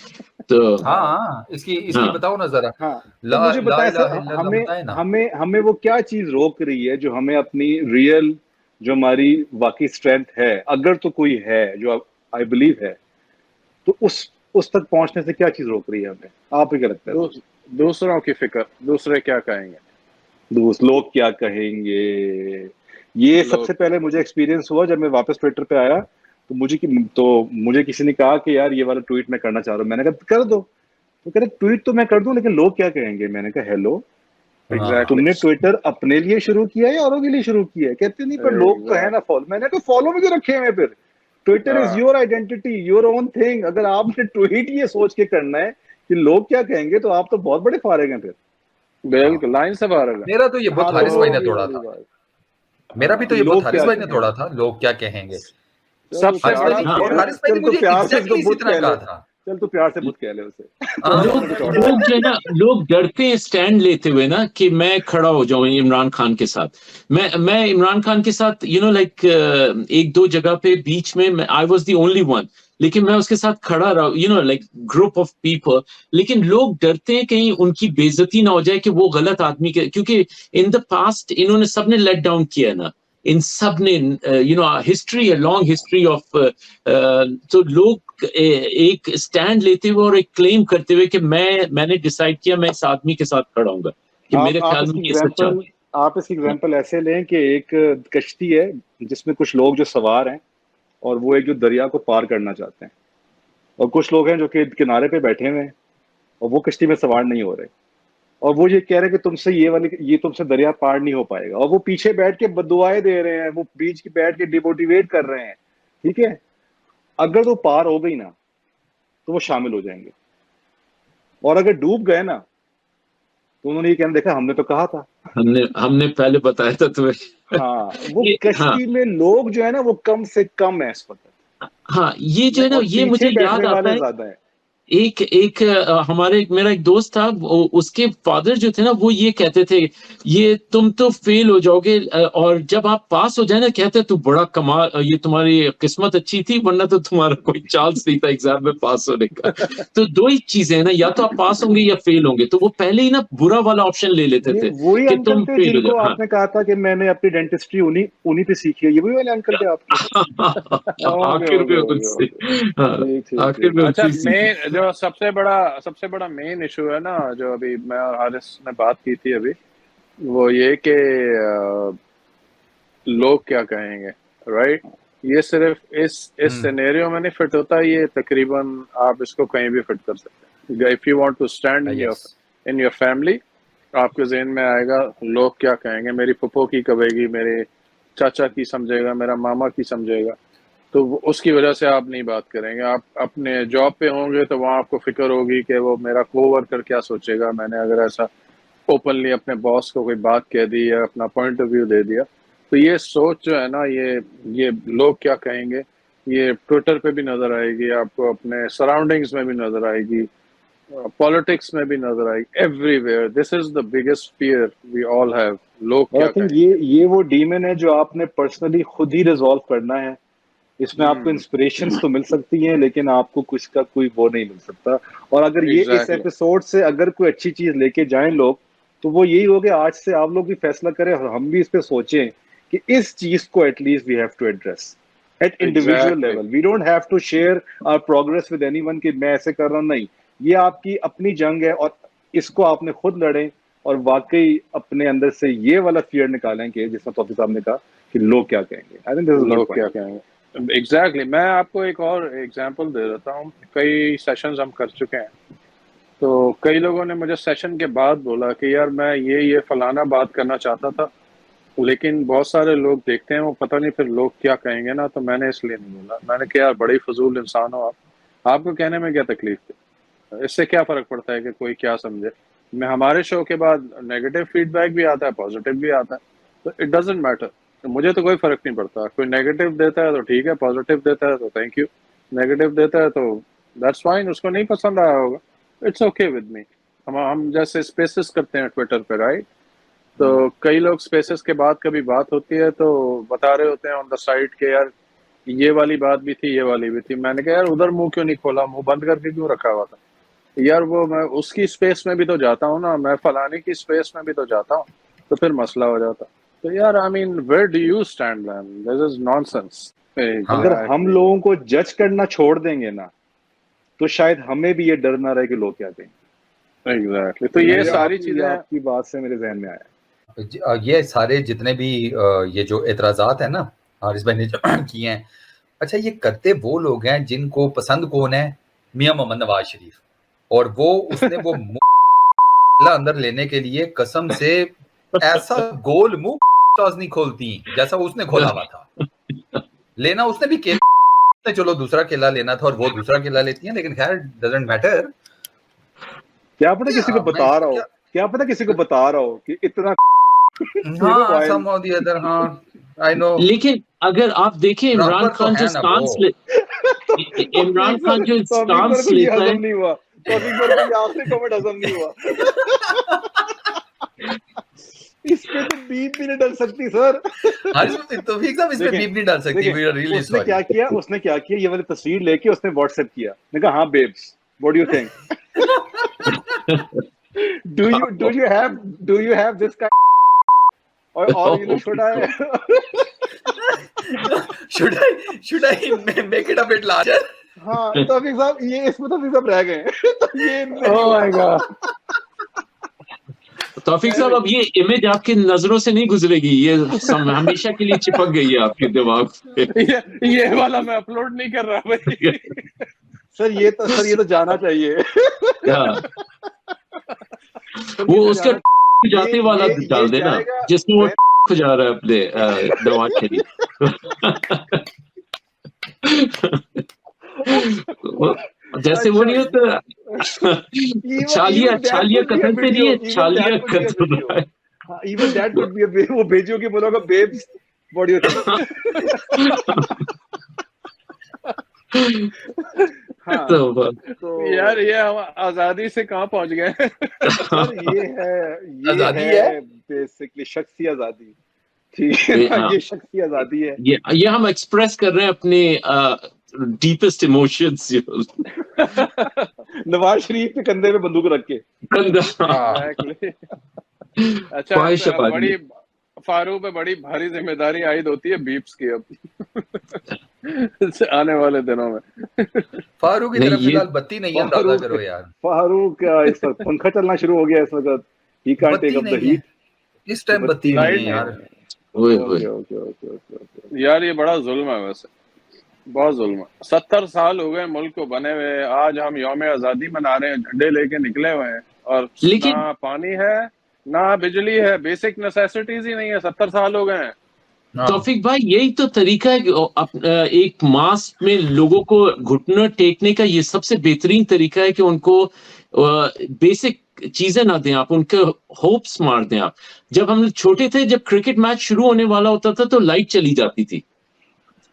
तो हाँ, इसकी बताओ ना जरा। तो मुझे बताएं सर, हमें वो क्या चीज रोक रही है जो हमें अपनी रियल जो हमारी वाकई स्ट्रेंथ है, अगर तो कोई है जो आई बिलीव है, तो उस तक पहुंचने से क्या चीज रोक रही है हमें? आप ही क्या लगता है? दूसरों की फिक्र, दूसरे क्या कहेंगे, लोग क्या कहेंगे, ये सबसे पहले मुझे एक्सपीरियंस हुआ जब मैं वापस ट्विटर पे आया। तो मुझे किसी ने कहा कि यार ये वाला ट्वीट मैं करना चाह रहा हूँ। मैंने कहा कर दो। तो कह रहे ट्वीट तो मैं कर दूं, लेकिन लोग क्या कहेंगे? मैंने कहा हेलो, तुमने ट्विटर अपने लिए शुरू किया है या औरों के लिए शुरू किया है? कहते नहीं पर लोग तो है ना फॉलो। मैंने कहा फॉलो में क्यों रखे हैं? फिर Twitter is your identity, your own thing. अगर आपने ट्वीट ये सोच के करना है कि लोग क्या कहेंगे, तो आप तो बहुत बड़े फारेग हैं फिर। बिल्कुल लाइन से बाहर है। मेरा तो ये बहुत हारिस भाई ने तोड़ा था, मेरा भी तो ये बहुत हारिस भाई ने तोड़ा था, लोग क्या कहेंगे। सबसे हारिस भाई ने मुझे एग्जैक्टली इसी तरह कहा था। चल तो प्यार से बुत कह ले उसे। लोग जो है ना, लोग डरते हैं स्टैंड लेते हुए ना कि मैं खड़ा हो जाऊं इमरान खान के साथ। मैं इमरान खान के साथ लाइक एक दो जगह पे बीच में I was the only one, लेकिन मैं उसके साथ खड़ा रहा, लाइक ग्रुप ऑफ पीपल। लेकिन लोग डरते हैं कहीं उनकी बेइज्जती ना हो जाए कि वो गलत आदमी के, क्योंकि इन द पास्ट इन्होंने सबने लेट डाउन किया ना, इन सब ने हिस्ट्री, लॉन्ग हिस्ट्री ऑफ। तो लोग एक स्टैंड लेते हुए और एक क्लेम करते हुए कि मैंने डिसाइड किया मैं इस आदमी के साथ खड़ा हूंगा, कि मेरे ख्याल में ये सच्चा है। आप इसकी एग्जांपल ऐसे लें कि एक कश्ती है जिसमें कुछ लोग जो सवार हैं और वो एक जो दरिया को पार करना चाहते हैं, और कुछ लोग हैं जो कि किनारे पे बैठे हुए हैं और वो कश्ती में सवार नहीं हो रहे, और वो ये कह रहे हैं कि ये तुमसे दरिया पार नहीं हो पाएगा, और वो पीछे बैठ के बदुआएं दे रहे हैं, वो बीच की बैठ के डिमोटिवेट कर रहे हैं। ठीक है, अगर वो पार हो गई ना तो वो शामिल हो जाएंगे, और अगर डूब गए ना तो उन्होंने ये कहना, देखा हमने तो कहा था, हमने पहले बताया था तुम्हें। हाँ, वो कश्ती में लोग जो है ना वो कम से कम है इस वक्त। हाँ, ये जो है ना, ये मुझे याद आता है। ज्यादा है। एक मेरा एक दोस्त था, उसके फादर जो थे ना, वो ये कहते थे, ये तुम तो फेल हो जाओगे, और जब आप पास हो जाए ना, कहते तू बड़ा कमाल, ये तुम्हारी किस्मत अच्छी थी, वरना तो तुम्हारा कोई चांस नहीं था एग्जाम में पास होने का। तो दो ही चीजें हैं ना, या तो आप पास होंगे या फेल होंगे। तो वो पहले ही ना बुरा वाला ऑप्शन ले लेते थे कि तुम फेल हो जाओ। आपने कहा था कि मैंने अपनी डेंटिस्ट्री उन्हीं पे सीखी है, ये वही वाले अंकल थे आपके। आखिर में उनसे, आखिर में अच्छा, उनसे मेन जो सबसे बड़ा मेन इशू है ना, जो अभी मैं और हारिस ने बात की थी अभी, वो ये कि लोग क्या कहेंगे, राइट? ये सिर्फ इस सिनेरियो में नहीं फिट होता, ये तकरीबन आप इसको कहीं भी फिट कर सकते हैं। If you want to stand in your family, आपके जहन में आएगा लोग क्या कहेंगे, मेरी फुफो की कहेगी, मेरे चाचा की समझेगा, मेरा मामा की समझेगा, तो उसकी वजह से आप नहीं बात करेंगे। आप अपने जॉब पे होंगे तो वहाँ आपको फिक्र होगी कि वो मेरा कोवर्कर क्या सोचेगा, मैंने अगर ऐसा ओपनली अपने बॉस को कोई बात कह दी या अपना पॉइंट ऑफ व्यू दे दिया। तो ये सोच जो है ना, ये लोग क्या कहेंगे, ये ट्विटर पे भी नजर आएगी आपको, अपने सराउंडिंग्स में भी नजर आएगी, पॉलिटिक्स में भी नजर आएगी, everywhere. This is the biggest fear we all have, लोग क्या कहेंगे। ये वो डीमन है जो आपने पर्सनली खुद ही रिजॉल्व करना है। इसमें आपको इंस्पिरेशंस तो मिल सकती हैं, लेकिन आपको कुछ का कोई वो नहीं मिल सकता। और अगर ये इस एपिसोड से अगर कोई अच्छी चीज लेके जाएं लोग, तो वो यही हो गया, आज से आप लोग भी फैसला करें और हम भी इस पे सोचें कि इस चीज को at least we have to address at individual level. We don't have to share our progress with anyone कि मैं ऐसे कर रहा हूं, नहीं, ये आपकी अपनी जंग है और इसको आपने खुद लड़ें, और वाकई अपने अंदर से ये वाला फियर निकालें कि जिसमें तौफीक साहब ने कहा कि लोग क्या कहेंगे। आई थिंक दिस इज लोग क्या कहेंगे। एग्जैक्टली मैं आपको एक और एग्जांपल दे देता हूँ। कई सेशंस हम कर चुके हैं, तो कई लोगों ने मुझे सेशन के बाद बोला कि यार मैं ये फलाना बात करना चाहता था, लेकिन बहुत सारे लोग देखते हैं वो पता नहीं फिर लोग क्या कहेंगे ना, तो मैंने इसलिए नहीं बोला। मैंने कहा यार बड़ी फजूल इंसान हो आपको कहने में क्या तकलीफ थी, इससे क्या फर्क पड़ता है कि कोई क्या समझे। मैं हमारे शो के बाद नेगेटिव फीडबैक भी आता है, पॉजिटिव भी आता है, तो इट डजेंट मैटर। मुझे तो कोई फर्क नहीं पड़ता। कोई नेगेटिव देता है तो ठीक है, पॉजिटिव देता है तो थैंक यू, नेगेटिव देता है तो दैट्स फाइन, उसको नहीं पसंद आया होगा, इट्स ओके विद मी। हम जैसे स्पेसेस करते हैं ट्विटर पे, राइट? तो कई लोग स्पेसेस के बाद कभी बात होती है तो बता रहे होते हैं ऑन द साइड के यार ये वाली बात भी थी, ये वाली भी थी। मैंने कहा यार उधर मुंह क्यों नहीं खोला, मुंह बंद करके क्यों रखा हुआ था यार? वो मैं उसकी स्पेस में भी तो जाता हूँ ना, मैं फलाने की स्पेस में भी तो जाता हूँ, तो फिर मसला हो जाता। तो यार I mean where do you stand man, this is nonsense. अगर हम लोगों को जज करना छोड़ देंगे ना तो शायद हमें भी ये डर ना रहे कि लोग क्या कहेंगे। एग्जैक्टली, तो ये सारी चीजें आपकी बात से मेरे जहन में आया। ये सारे जितने भी ये जो एतराजात है ना हारिस भाई ने जो किए हैं, अच्छा ये करते वो लोग हैं जिनको पसंद कौन है, मियां मोहम्मद नवाज शरीफ, और वो उसने वो अंदर लेने के लिए कसम से ऐसा गोल मुंह नहीं खोलती जैसा उसने खोला हुआ था। लेना उसने भी केला, चलो दूसरा केला लेना था और वो दूसरा केला लेती है, लेकिन खैर डजंट मैटर। क्या पता किसी को बता रहा हो, क्या पता किसी को बता रहा हो कि इतना हाँ some or the other, हाँ I know। लेकिन अगर आप देखें इमरान खान जो स्टांस इमरान खान जो स्टांस लेता है, नहीं हुआ तो आखिरी कमेंट हजम नहीं हुआ। इस पे तो बीप भी नहीं डाल सकती सर। तो इसमें बीप नहीं डाल सकती। उसने क्या किया, ये वाली तस्वीर लेके उसने व्हाट्सएप किया, मैं कहा हाँ babes what do you think, do you have this kind or you know should I make it a bit larger? हाँ तौफीक साहब ये इसमें तौफीक साहब रह गए तो ये oh my god तौफीक साहब अब ये इमेज आपकी नजरों से नहीं गुजरेगी, ये हमेशा के लिए चिपक गई है आपके दिमाग पे। ये वाला मैं अपलोड नहीं कर रहा भाई। सर ये तो जाना चाहिए। वो उसका जाते वाला डाल देना जिसमें वो जा रहा है अपने नवाज शरीफ। जैसे वो नहीं होता छालिया कतल से नहीं है, छालिया कतल रहा है। Even that could be a वो भेजियो कि बोलोगा babes what do you think? हाँ, तो यार ये हम आजादी से कहाँ पहुंच गए। ये है बेसिकली शख्सी आजादी, ठीक है, ये शख्सी आजादी है। ये हम एक्सप्रेस कर रहे हैं अपने डीपेस्ट इमोशंस। नवाज शरीफ के कंधे पे बंदूक रख के अच्छा बड़ी फारूक पे बड़ी भारी जिम्मेदारी आयद होती है बीप्स की अब आने वाले दिनों में। फारूक की तरफ फिलहाल बत्ती नहीं है, अंदाजा करो यार। फारूक इस वक्त पंखा चलना शुरू हो गया इस वक्त, he can't take up the heat, इस टाइम बत्ती नहीं है यार। ओके यार ये बड़ा जुल्म है, वैसे बहुत जुल्म है। 70 साल हो गए मुल्क को बने हुए, आज हम यौम आजादी मना रहे हैं, झंडे लेके निकले हुए हैं और ना पानी है ना बिजली है, बेसिक नेसेसिटीज ही नहीं है। 70 साल हो गए हैं। तौफीक भाई यही तो तरीका है कि एक मास में लोगों को घुटना टेकने का, ये सबसे बेहतरीन तरीका है कि उनको बेसिक चीजें ना दें आप, उनके होप्स मार दें आप। जब हम छोटे थे, जब क्रिकेट मैच शुरू होने वाला होता था तो लाइट चली जाती थी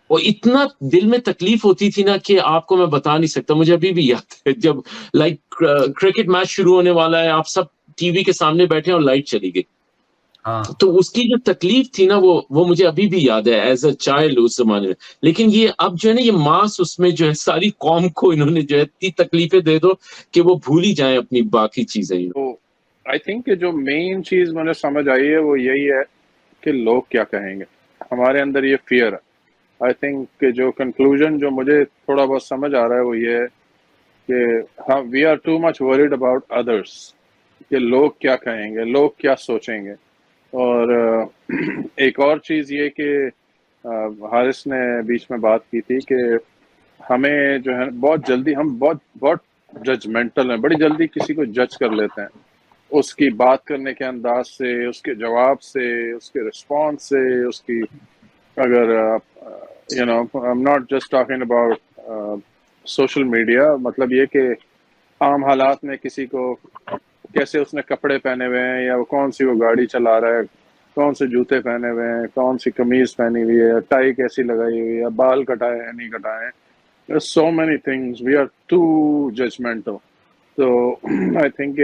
और इतना दिल में तकलीफ होती थी ना कि आपको मैं बता नहीं सकता। मुझे अभी भी याद है जब क्रिकेट मैच शुरू होने वाला है, आप सब टीवी के सामने बैठे और लाइट चली गई। हाँ। तो उसकी जो तकलीफ थी ना वो मुझे अभी भी याद है एज अ चाइल्ड उस जमाने में। लेकिन ये अब जो है ना, ये मास उसमें जो है सारी कौम को इन्होंने जो है इतनी तकलीफें दे दो कि वो भूल ही जाए अपनी बाकी चीजें। तो आई थिंक जो मेन चीज मुझे समझ आई है वो यही है कि लोग क्या कहेंगे। हमारे अंदर ये फियर है। आई थिंक जो कंक्लूजन जो मुझे थोड़ा बहुत समझ आ रहा है वो ये है कि हाँ, we are too much worried about others, कि लोग क्या कहेंगे, लोग क्या सोचेंगे। और एक और चीज़ ये कि हारिस ने बीच में बात की थी कि हमें जो है बहुत जल्दी, हम बहुत जजमेंटल हैं, बड़ी जल्दी किसी को जज कर लेते हैं उसकी बात करने के अंदाज से, उसके जवाब से, उसके रिस्पॉन्स से, उसकी अगर you know I am not just talking about social media, मतलब ये कि आम हालात में किसी को कैसे उसने कपड़े पहने हुए हैं, या वो कौन सी वो गाड़ी चला रहा है, कौन से जूते पहने हुए हैं, कौन सी कमीज पहनी हुई है, टाई कैसी लगाई हुई है, बाल कटाए हैं नहीं कटाए हैं, there's so many things, we are too judgmental। तो आई थिंक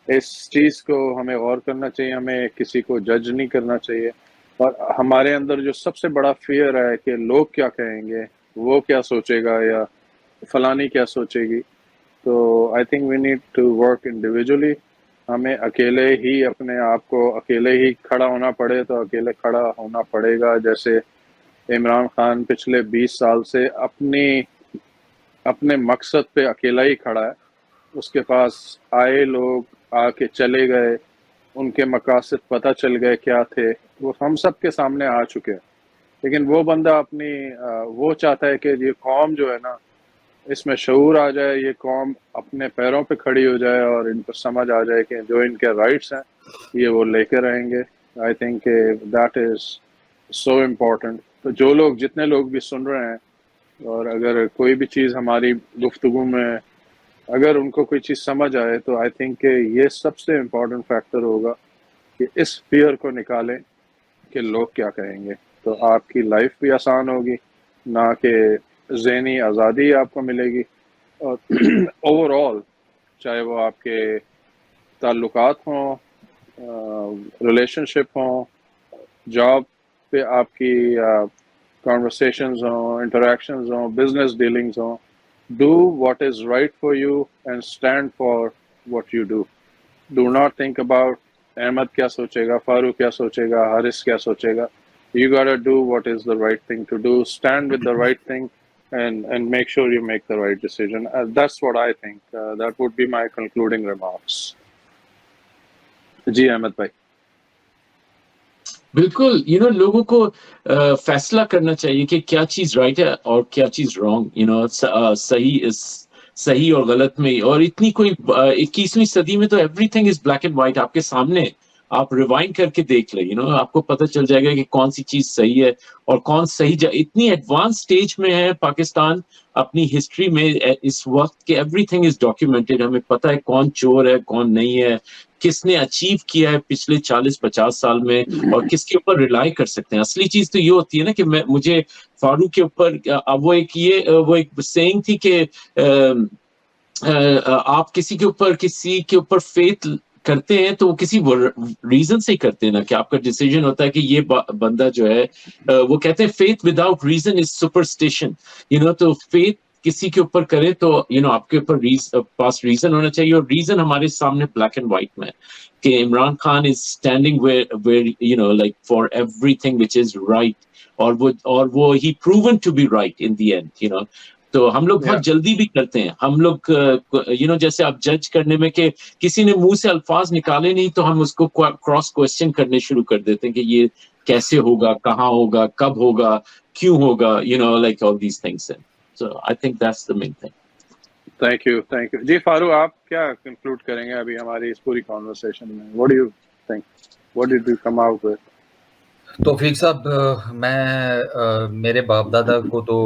इस चीज़ को हमें गौर करना चाहिए, हमें किसी को जज नहीं करना चाहिए। और हमारे अंदर जो सबसे बड़ा फियर है कि लोग क्या कहेंगे, वो क्या सोचेगा, या फलानी क्या सोचेगी, तो I think we need to work individually हमें अकेले ही अपने आप को अकेले ही खड़ा होना पड़े तो अकेले खड़ा होना पड़ेगा। जैसे इमरान खान पिछले 20 साल से अपने मकसद पे अकेला ही खड़ा है। उसके पास आए लोग आके चले गए, उनके मकासद पता चल गए क्या थे, वो हम सब के सामने आ चुके हैं। लेकिन वो बंदा वो चाहता है कि ये कौम जो है ना, इसमें शऊर आ जाए, ये कौम अपने पैरों पे खड़ी हो जाए और इनको समझ आ जाए कि जो इनके राइट्स हैं ये वो लेकर रहेंगे। I think that is so important. तो जो लोग जितने लोग भी सुन रहे हैं और अगर कोई भी चीज़ हमारी गुफ्तगू में अगर उनको कोई चीज़ समझ आए तो आई थिंक ये सबसे इम्पोर्टेंट फैक्टर होगा कि इस फियर को निकालें कि लोग क्या कहेंगे। तो आपकी लाइफ भी आसान होगी, ना कि ज़हनी आज़ादी आपको मिलेगी। और ओवरऑल चाहे वो आपके ताल्लुकात हों, रिलेशनशिप हों, जॉब पे आपकी कॉन्वर्सेशंस हों, इंटरेक्शंस हों, बिजनेस डीलिंग्स हों, do what is right for you and stand for what you do. Do not think about Ahmad क्या सोचेगा, फारूक क्या सोचेगा, हारिस क्या सोचेगा. You gotta do what is the right thing to do. Stand with the right thing and make sure you make the right decision. That's what I think. That would be my concluding remarks. जी अहमद भाई. बिल्कुल, लोगों को फैसला करना चाहिए कि क्या चीज राइट है और क्या चीज रॉन्ग, सही और गलत में। और इतनी कोई 21वीं सदी में तो everything is black and white आपके सामने। आप रिवाइंड करके देख ले, आपको पता चल जाएगा कि कौन सी चीज सही है और कौन सही। इतनी एडवांस स्टेज में है पाकिस्तान अपनी हिस्ट्री में इस वक्त के एवरीथिंग इज डॉक्यूमेंटेड। हमें पता है कौन चोर है, कौन नहीं है, किसने अचीव किया है पिछले 40-50 साल में और किसके ऊपर रिलाई कर सकते हैं। असली चीज तो ये होती है ना कि मुझे फारूक के ऊपर वो एक सेइंग थी कि आप किसी के ऊपर फेथ करते हैं तो वो किसी रीजन से ही करते हैं ना, कि आपका डिसीजन होता है कि ये बंदा जो है वो कहते हैं faith without reason is superstition. तो फेथ किसी के ऊपर करे तो आपके ऊपर पास रीजन होना चाहिए। और रीजन हमारे सामने ब्लैक एंड व्हाइट में कि Imran Khan is standing where like for everything which is right, और वो he proven to be right in the end. तो हम लोग बहुत जल्दी भी करते हैं। हम लोग जैसे आप जज करने में कि किसी ने मुंह से अल्फाज निकाले नहीं तो हम उसको क्रॉस क्वेश्चन करने शुरू कर देते हैं कि ये कैसे होगा, कहाँ होगा, कब होगा, क्यों होगा, like all these things. So I think that's the main thing. Thank you. जी फारूक, आप क्या कंक्लूड करेंगे अभी हमारी इस पूरी कॉन्वर्सेशन में? What do you think? What did you come out with? तौफीक साहब, मेरे बाप दादा को तो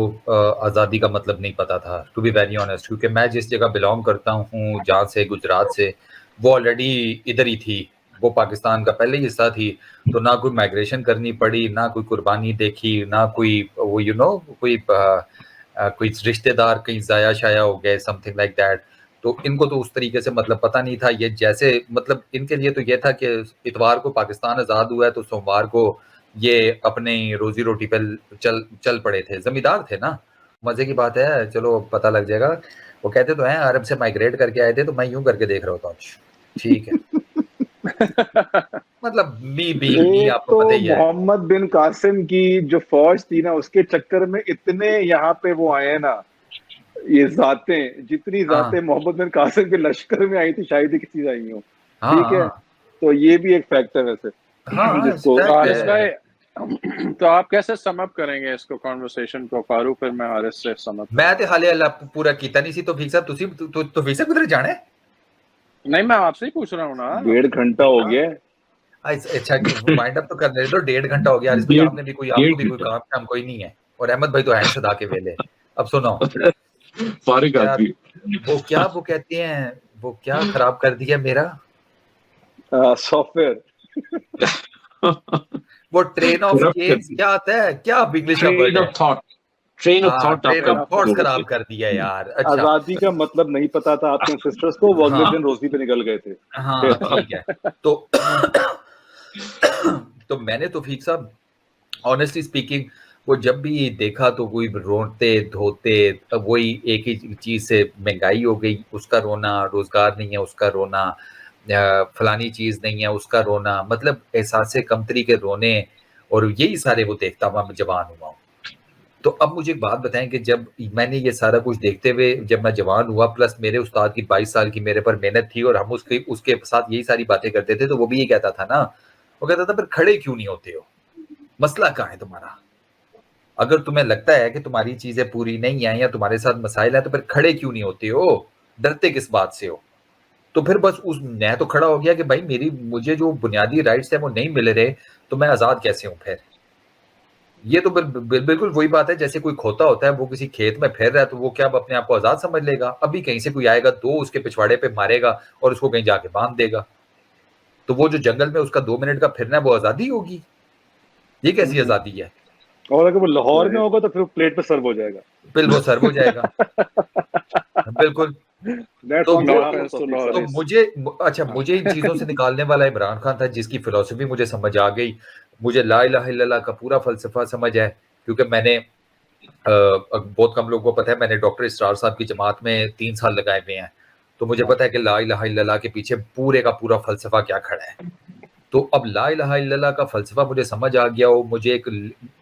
आज़ादी का मतलब नहीं पता था, टू बी वेरी ऑनेस्ट, क्योंकि मैं जिस जगह बिलोंग करता हूँ, जहाँ से, गुजरात से, वो ऑलरेडी इधर ही थी, वो पाकिस्तान का पहले ही हिस्सा थी। तो ना कोई माइग्रेशन करनी पड़ी, ना कोई कुर्बानी देखी, ना कोई वो कोई रिश्तेदार कहीं जाया शाया हो गए, समथिंग लाइक दैट। तो इनको तो उस तरीके से मतलब पता नहीं था। ये जैसे मतलब इनके लिए तो ये था कि इतवार को पाकिस्तान आज़ाद हुआ है तो सोमवार को ये अपने रोजी रोटी पे चल पड़े थे। जमींदार थे ना, मजे की बात है, चलो पता लग जाएगा। वो कहते तो हैं अरब से माइग्रेट करके आए थे, तो मैं यूं करके देख रहा होता हूँ, ठीक है। मतलब मी आपको पता ही है। मोहम्मद बिन कासिम की जो फौज थी ना, उसके चक्कर में इतने यहाँ पे वो आए ना, ये जातें, जितनी जातें मोहम्मद बिन कासिम के लश्कर में आई थी शायद ही किसी आई हो, ठीक है। तो ये भी एक फैक्टर है वैसे। हारिस भाई, तो आप कैसे सम अप करेंगे इसको, कॉन्वर्सेशन को? फारूक, फिर मैं हारिस से सम अप। मैं तो हाले पूरा कीता नहीं सी। तो तौफीक साहब तुसी किधर जाना है? नहीं, मैं आपसे ही पूछ रहा हूँ ना। 1.5 घंटा हो गया। अच्छा, वाइंड अप तो करने दो। 1.5 घंटा हो गया। आपको भी कोई काम कोई नहीं है। और अहमद भाई तो हैंड सदा के वेले। अब सुनो, फारिग आदमी, वो कहते हैं, वो क्या खराब कर दिया मेरा सॉफ्टवेयर। वो ट्रेन ऑफ क्या आता है, क्या इंग्लिश का वर्ड है? ट्रेन ऑफ थॉट खराब कर दिया यार। अच्छा, आजादी का मतलब नहीं पता था आपके सिस्टर्स को, वो अगले दिन रोजी पे निकल गए थे। हाँ ठीक है। तो मैंने तौफीक साहब ऑनेस्टली स्पीकिंग वो जब भी देखा तो कोई रोते धोते, वही एक ही चीज से, महंगाई हो गई उसका रोना, रोजगार नहीं है उसका रोना, फलानी चीज़ नहीं है उसका रोना, मतलब एहसास कमतरी के रोने, और यही सारे वो देखता हुआ मैं जवान हुआ हूँ। तो अब मुझे एक बात बताएं कि जब मैंने ये सारा कुछ देखते हुए जब मैं जवान हुआ, प्लस मेरे उस्ताद की 22 साल की मेरे पर मेहनत थी और हम उसके साथ यही सारी बातें करते थे, तो वो भी ये कहता था ना, वो कहता था फिर खड़े क्यों नहीं होते हो, मसला कहाँ है तुम्हारा? अगर तुम्हें लगता है कि तुम्हारी चीजें पूरी नहीं है या तुम्हारे साथ मसाइल है तो फिर खड़े क्यों नहीं होते हो, डरते किस बात से हो? तो फिर बस मैं तो खड़ा हो गया कि भाई मुझे जो बुनियादी राइट्स है वो नहीं मिल रहे, तो मैं आजाद कैसे हूं फिर? ये तो बिल्कुल वही बात है जैसे कोई खोता होता है, वो किसी खेत में फिर रहा है तो वो क्या अब अपने आप को आजाद समझ लेगा? अभी कहीं से कोई आएगा, 2 उसके पिछवाड़े पे मारेगा और उसको कहीं जाके बांध देगा, तो वो जो जंगल में उसका 2 मिनट का फिरना है वो आजादी होगी? ये कैसी आजादी है? और अगर वो लाहौर में होगा तो फिर प्लेट पे सर्व हो जाएगा, फिर वो सर्व हो जाएगा। बिल्कुल। तो मुझे इन चीजों से निकालने वाला इमरान खान था, जिसकी फिलॉसफी मुझे समझ आ गई। मुझे ला इलाहा इल्लल्लाह का पूरा फलसफा समझ है, क्योंकि मैंने बहुत कम लोगों को पता है, मैंने डॉक्टर इसरार साहब की जमात में 3 साल लगाए हुए हैं, तो मुझे पता है कि ला इलाहा इल्लल्लाह के पीछे पूरे का पूरा फलसफा क्या खड़ा है। तो अब ला इलाहा इल्लल्लाह का फलसफा मुझे समझ आ गया हो, मुझे एक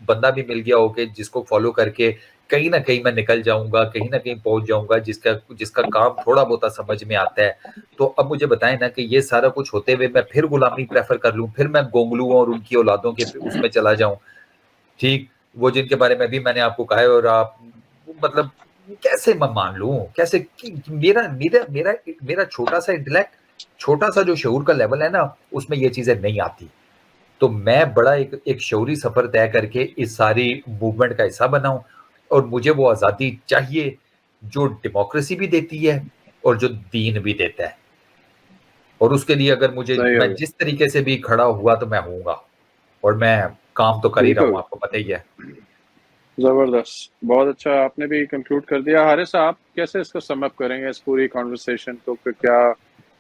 बंदा भी मिल गया हो कि जिसको फॉलो करके कहीं ना कहीं मैं निकल जाऊंगा, कहीं ना कहीं पहुंच जाऊंगा, जिसका काम थोड़ा बहुत समझ में आता है। तो अब मुझे बताएं ना कि ये सारा कुछ होते हुए मैं फिर गुलामी प्रेफर कर लूं, फिर मैं गोंगलू और उनकी औलादों के उसमें चला जाऊं, ठीक, वो जिनके बारे में भी मैंने आपको कहा है, और आप मतलब कैसे मैं मान लूं, कैसे मेरा मेरा मेरा मेरा छोटा सा इंटेलेक्ट, छोटा सा जो शऊर का लेवल है ना, उसमें ये चीजें नहीं आती। तो मैं बड़ा एक शऊरी सफर तय करके इस सारी मूवमेंट का हिस्सा बना हूं, और मुझे वो आजादी चाहिए जो डेमोक्रेसी भी देती है और जो दीन भी देता है, और उसके लिए अगर मैं जिस तरीके से भी खड़ा हुआ तो मैं होऊंगा, और मैं काम तो कर ही रहा हूँ, आपको पता ही है। जबरदस्त, बहुत अच्छा, आपने भी कंक्लूड कर दिया। हारिस, आप कैसे इसको सम अप करेंगे इस पूरी कॉन्वर्सेशन को? फिर क्या,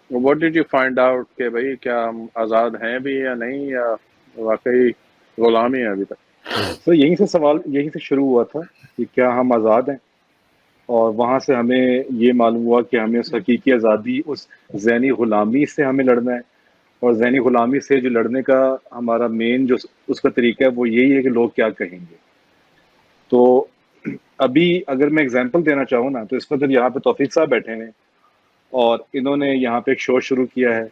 what did you find out कि भाई क्या हम आज़ाद हैं भी या नहीं, या वाकई गुलामी है अभी तक? तो यहीं से शुरू हुआ था कि क्या हम आज़ाद हैं, और वहाँ से हमें ये मालूम हुआ कि हमें उस हकीकी आज़ादी, उस ज़हनी ग़ुलामी से हमें लड़ना है, और ज़हनी ग़ुलामी से जो लड़ने का हमारा मेन जो उसका तरीका है वो यही है कि लोग क्या कहेंगे। तो अभी अगर मैं एग्जांपल देना चाहूँ ना, तो इस वक्त यहाँ पे तौफीक साहब बैठे हैं और इन्होंने यहाँ पे एक शो शुरू किया है,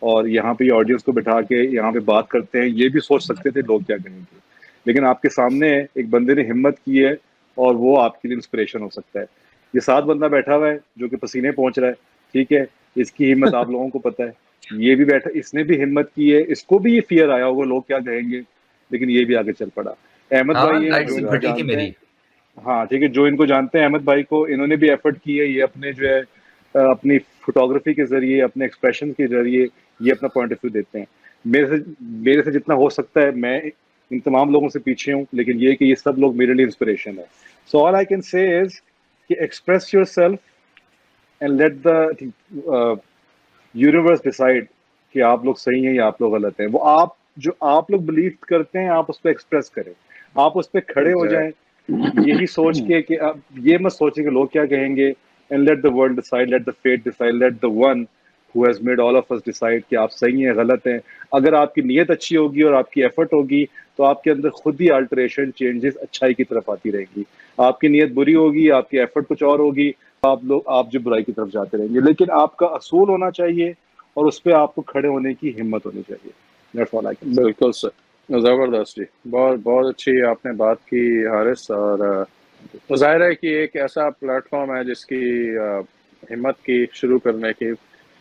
और यहाँ पे ऑडियंस को बिठा के यहाँ पे बात करते हैं। ये भी सोच सकते थे लोग क्या कहेंगे, लेकिन आपके सामने एक बंदे ने हिम्मत की है और वो आपके लिए इंस्पिरेशन हो सकता है। ये 7 बंदा बैठा हुआ है जो कि पसीने पहुंच रहा है, ठीक है, इसकी हिम्मत आप लोगों को पता है। ये भी बैठा, इसने भी हिम्मत की है, इसको भी ये फियर आया होगा लोग क्या कहेंगे, लेकिन ये भी आगे चल पड़ा। अहमद भाई है जो इनको जानते हैं, हाँ ठीक है, जो इनको जानते हैं अहमद भाई को, इन्होंने भी एफर्ट की है। ये अपने जो है अपनी फोटोग्राफी के जरिए, अपने एक्सप्रेशन के जरिए ये अपना पॉइंट ऑफ व्यू देते हैं। मेरे से जितना हो सकता है मैं इन तमाम लोगों से पीछे हूँ, लेकिन ये कि ये सब लोग मेरे लिए इंस्पिरेशन है। So all I can say is कि express yourself and let the universe decide कि आप लोग सही हैं या आप लोग गलत हैं। वो आप जो आप लोग बिलीव करते हैं आप उस पर एक्सप्रेस करें, आप उस पर खड़े हो जाएं, यही सोच के कि आप ये मत सोचें कि लोग क्या कहेंगे। And let the world decide, let the fate decide, let the one who has made all of us decide कि आप सही हैं गलत हैं। अगर आपकी नीयत अच्छी होगी और आपकी एफर्ट होगी तो आपके अंदर खुद ही अल्टरेशन, चेंजेस अच्छाई की तरफ आती रहेंगी। आपकी नीयत बुरी होगी, आपकी एफर्ट कुछ और होगी, आप जो बुराई की तरफ जाते रहेंगे। लेकिन आपका असूल होना चाहिए और उस पर आपको खड़े होने की हिम्मत होनी चाहिए। That's all I can say. बिल्कुल सर, ज़बरदस्त जी, बहुत बहुत अच्छी आपने बात की हारिस। और जाहिर है कि एक ऐसा प्लेटफॉर्म है जिसकी हिम्मत की शुरू करने की,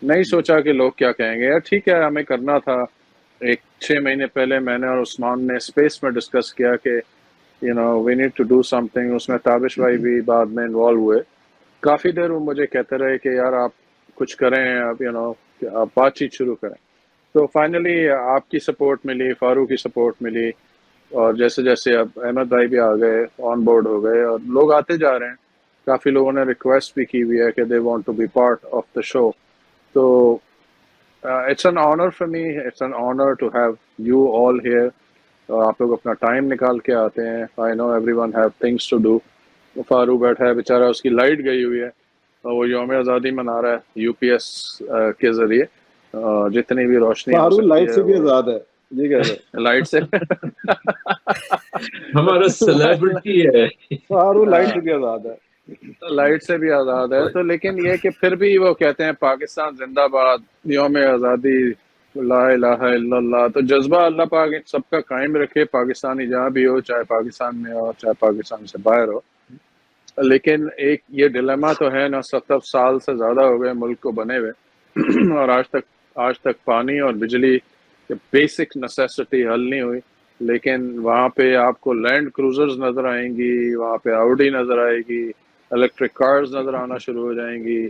नहीं सोचा कि लोग क्या कहेंगे। यार ठीक है, हमें करना था। 6 महीने पहले मैंने और उस्मान ने स्पेस में डिस्कस किया कि we need to do something. उसमें ताबिश भाई भी बाद में इन्वॉल्व हुए। काफ़ी देर वो मुझे कहते रहे कि यार आप कुछ करें, आप आप बातचीत शुरू करें। तो फाइनली आपकी सपोर्ट मिली, फारूक की सपोर्ट मिली, और जैसे जैसे अब अहमद भाई भी आ गए, ऑन बोर्ड हो गए, और लोग आते जा रहे हैं। काफ़ी लोगों ने रिक्वेस्ट भी की हुई है कि they want to be part of the show. तो it's an honour for me, it's an honour to have you all here. आप लोग अपना टाइम निकाल के आते हैं। I know everyone have things to do. Farooq बैठा है बेचारा, उसकी लाइट गई हुई है और वो यौम आज़ादी मना रहा है यूपीएस के ज़रिए। जितनी भी रोशनी हो फारू सकती लाइट है से भी वो आजाद है, ये कह रहे हैं। लाइट से हमारा सेलिब्रिटी है। फारू लाइट से भी आजाद है। लाइट से भी आज़ाद है। तो लेकिन ये कि फिर भी वो कहते हैं पाकिस्तान जिंदाबाद, यौम आज़ादी, ला इलाहा इल्लल्लाह। तो जज्बा अल्लाह पाक सबका कायम रखे, पाकिस्तानी जहाँ भी हो, चाहे पाकिस्तान में हो चाहे पाकिस्तान से बाहर हो। लेकिन एक ये डिलेमा तो है ना, 70 साल से ज़्यादा हो गए मुल्क को बने हुए और आज तक पानी और बिजली के बेसिक नेसेसिटी हल नहीं हुई। लेकिन वहाँ पे आपको लैंड क्रूजर्स नज़र आएंगी, वहाँ पे आउडी नज़र आएगी, इलेक्ट्रिक कार्स नज़र आना शुरू हो जाएंगी,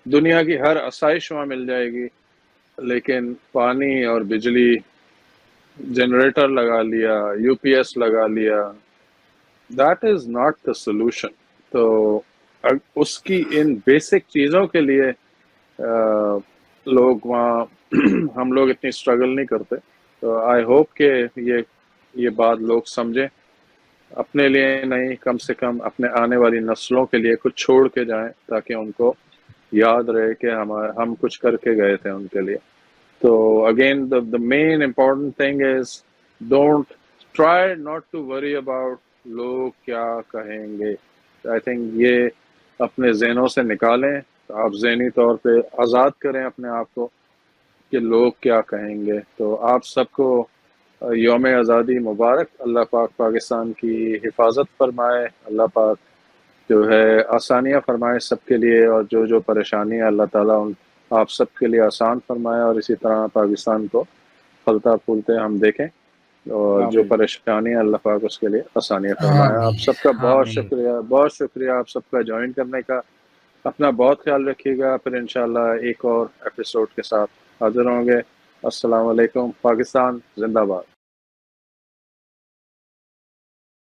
दुनिया की हर आसाइश वहाँ मिल जाएगी। लेकिन पानी और बिजली, जनरेटर लगा लिया, यूपीएस लगा लिया, that is not the solution. तो उसकी इन बेसिक चीज़ों के लिए लोग वहाँ हम लोग इतनी स्ट्रगल नहीं करते। तो आई होप कि ये बात लोग समझें, अपने लिए नहीं, कम से कम अपने आने वाली नस्लों के लिए कुछ छोड़ के जाएं, ताकि उनको याद रहे कि हम कुछ करके गए थे उनके लिए। तो again the main important thing is don't try not to worry about लोग क्या कहेंगे। आई थिंक ये अपने ज़हनों से निकालें। आप ज़हनी तौर पे आज़ाद करें अपने आप को कि लोग क्या कहेंगे। तो आप सबको यौम आज़ादी मुबारक। अल्लाह पाक पाकिस्तान की हिफाजत फरमाए, अल्लाह पाक जो है आसानियाँ फरमाए सबके लिए, और जो परेशानी है अल्लाह ताला उन आप सबके लिए आसान फरमाए, और इसी तरह पाकिस्तान को फलता फूलते हम देखें, और जो परेशानी है अल्लाह पाक उसके लिए आसानियाँ फरमाए। आप सबका बहुत शुक्रिया आप सबका ज्वाइन करने का। अपना बहुत ख्याल रखिएगा। फिर इंशाल्लाह एक और एपिसोड के साथ हाजिर होंगे। अस्सलाम वालेकुम। पाकिस्तान जिंदाबाद।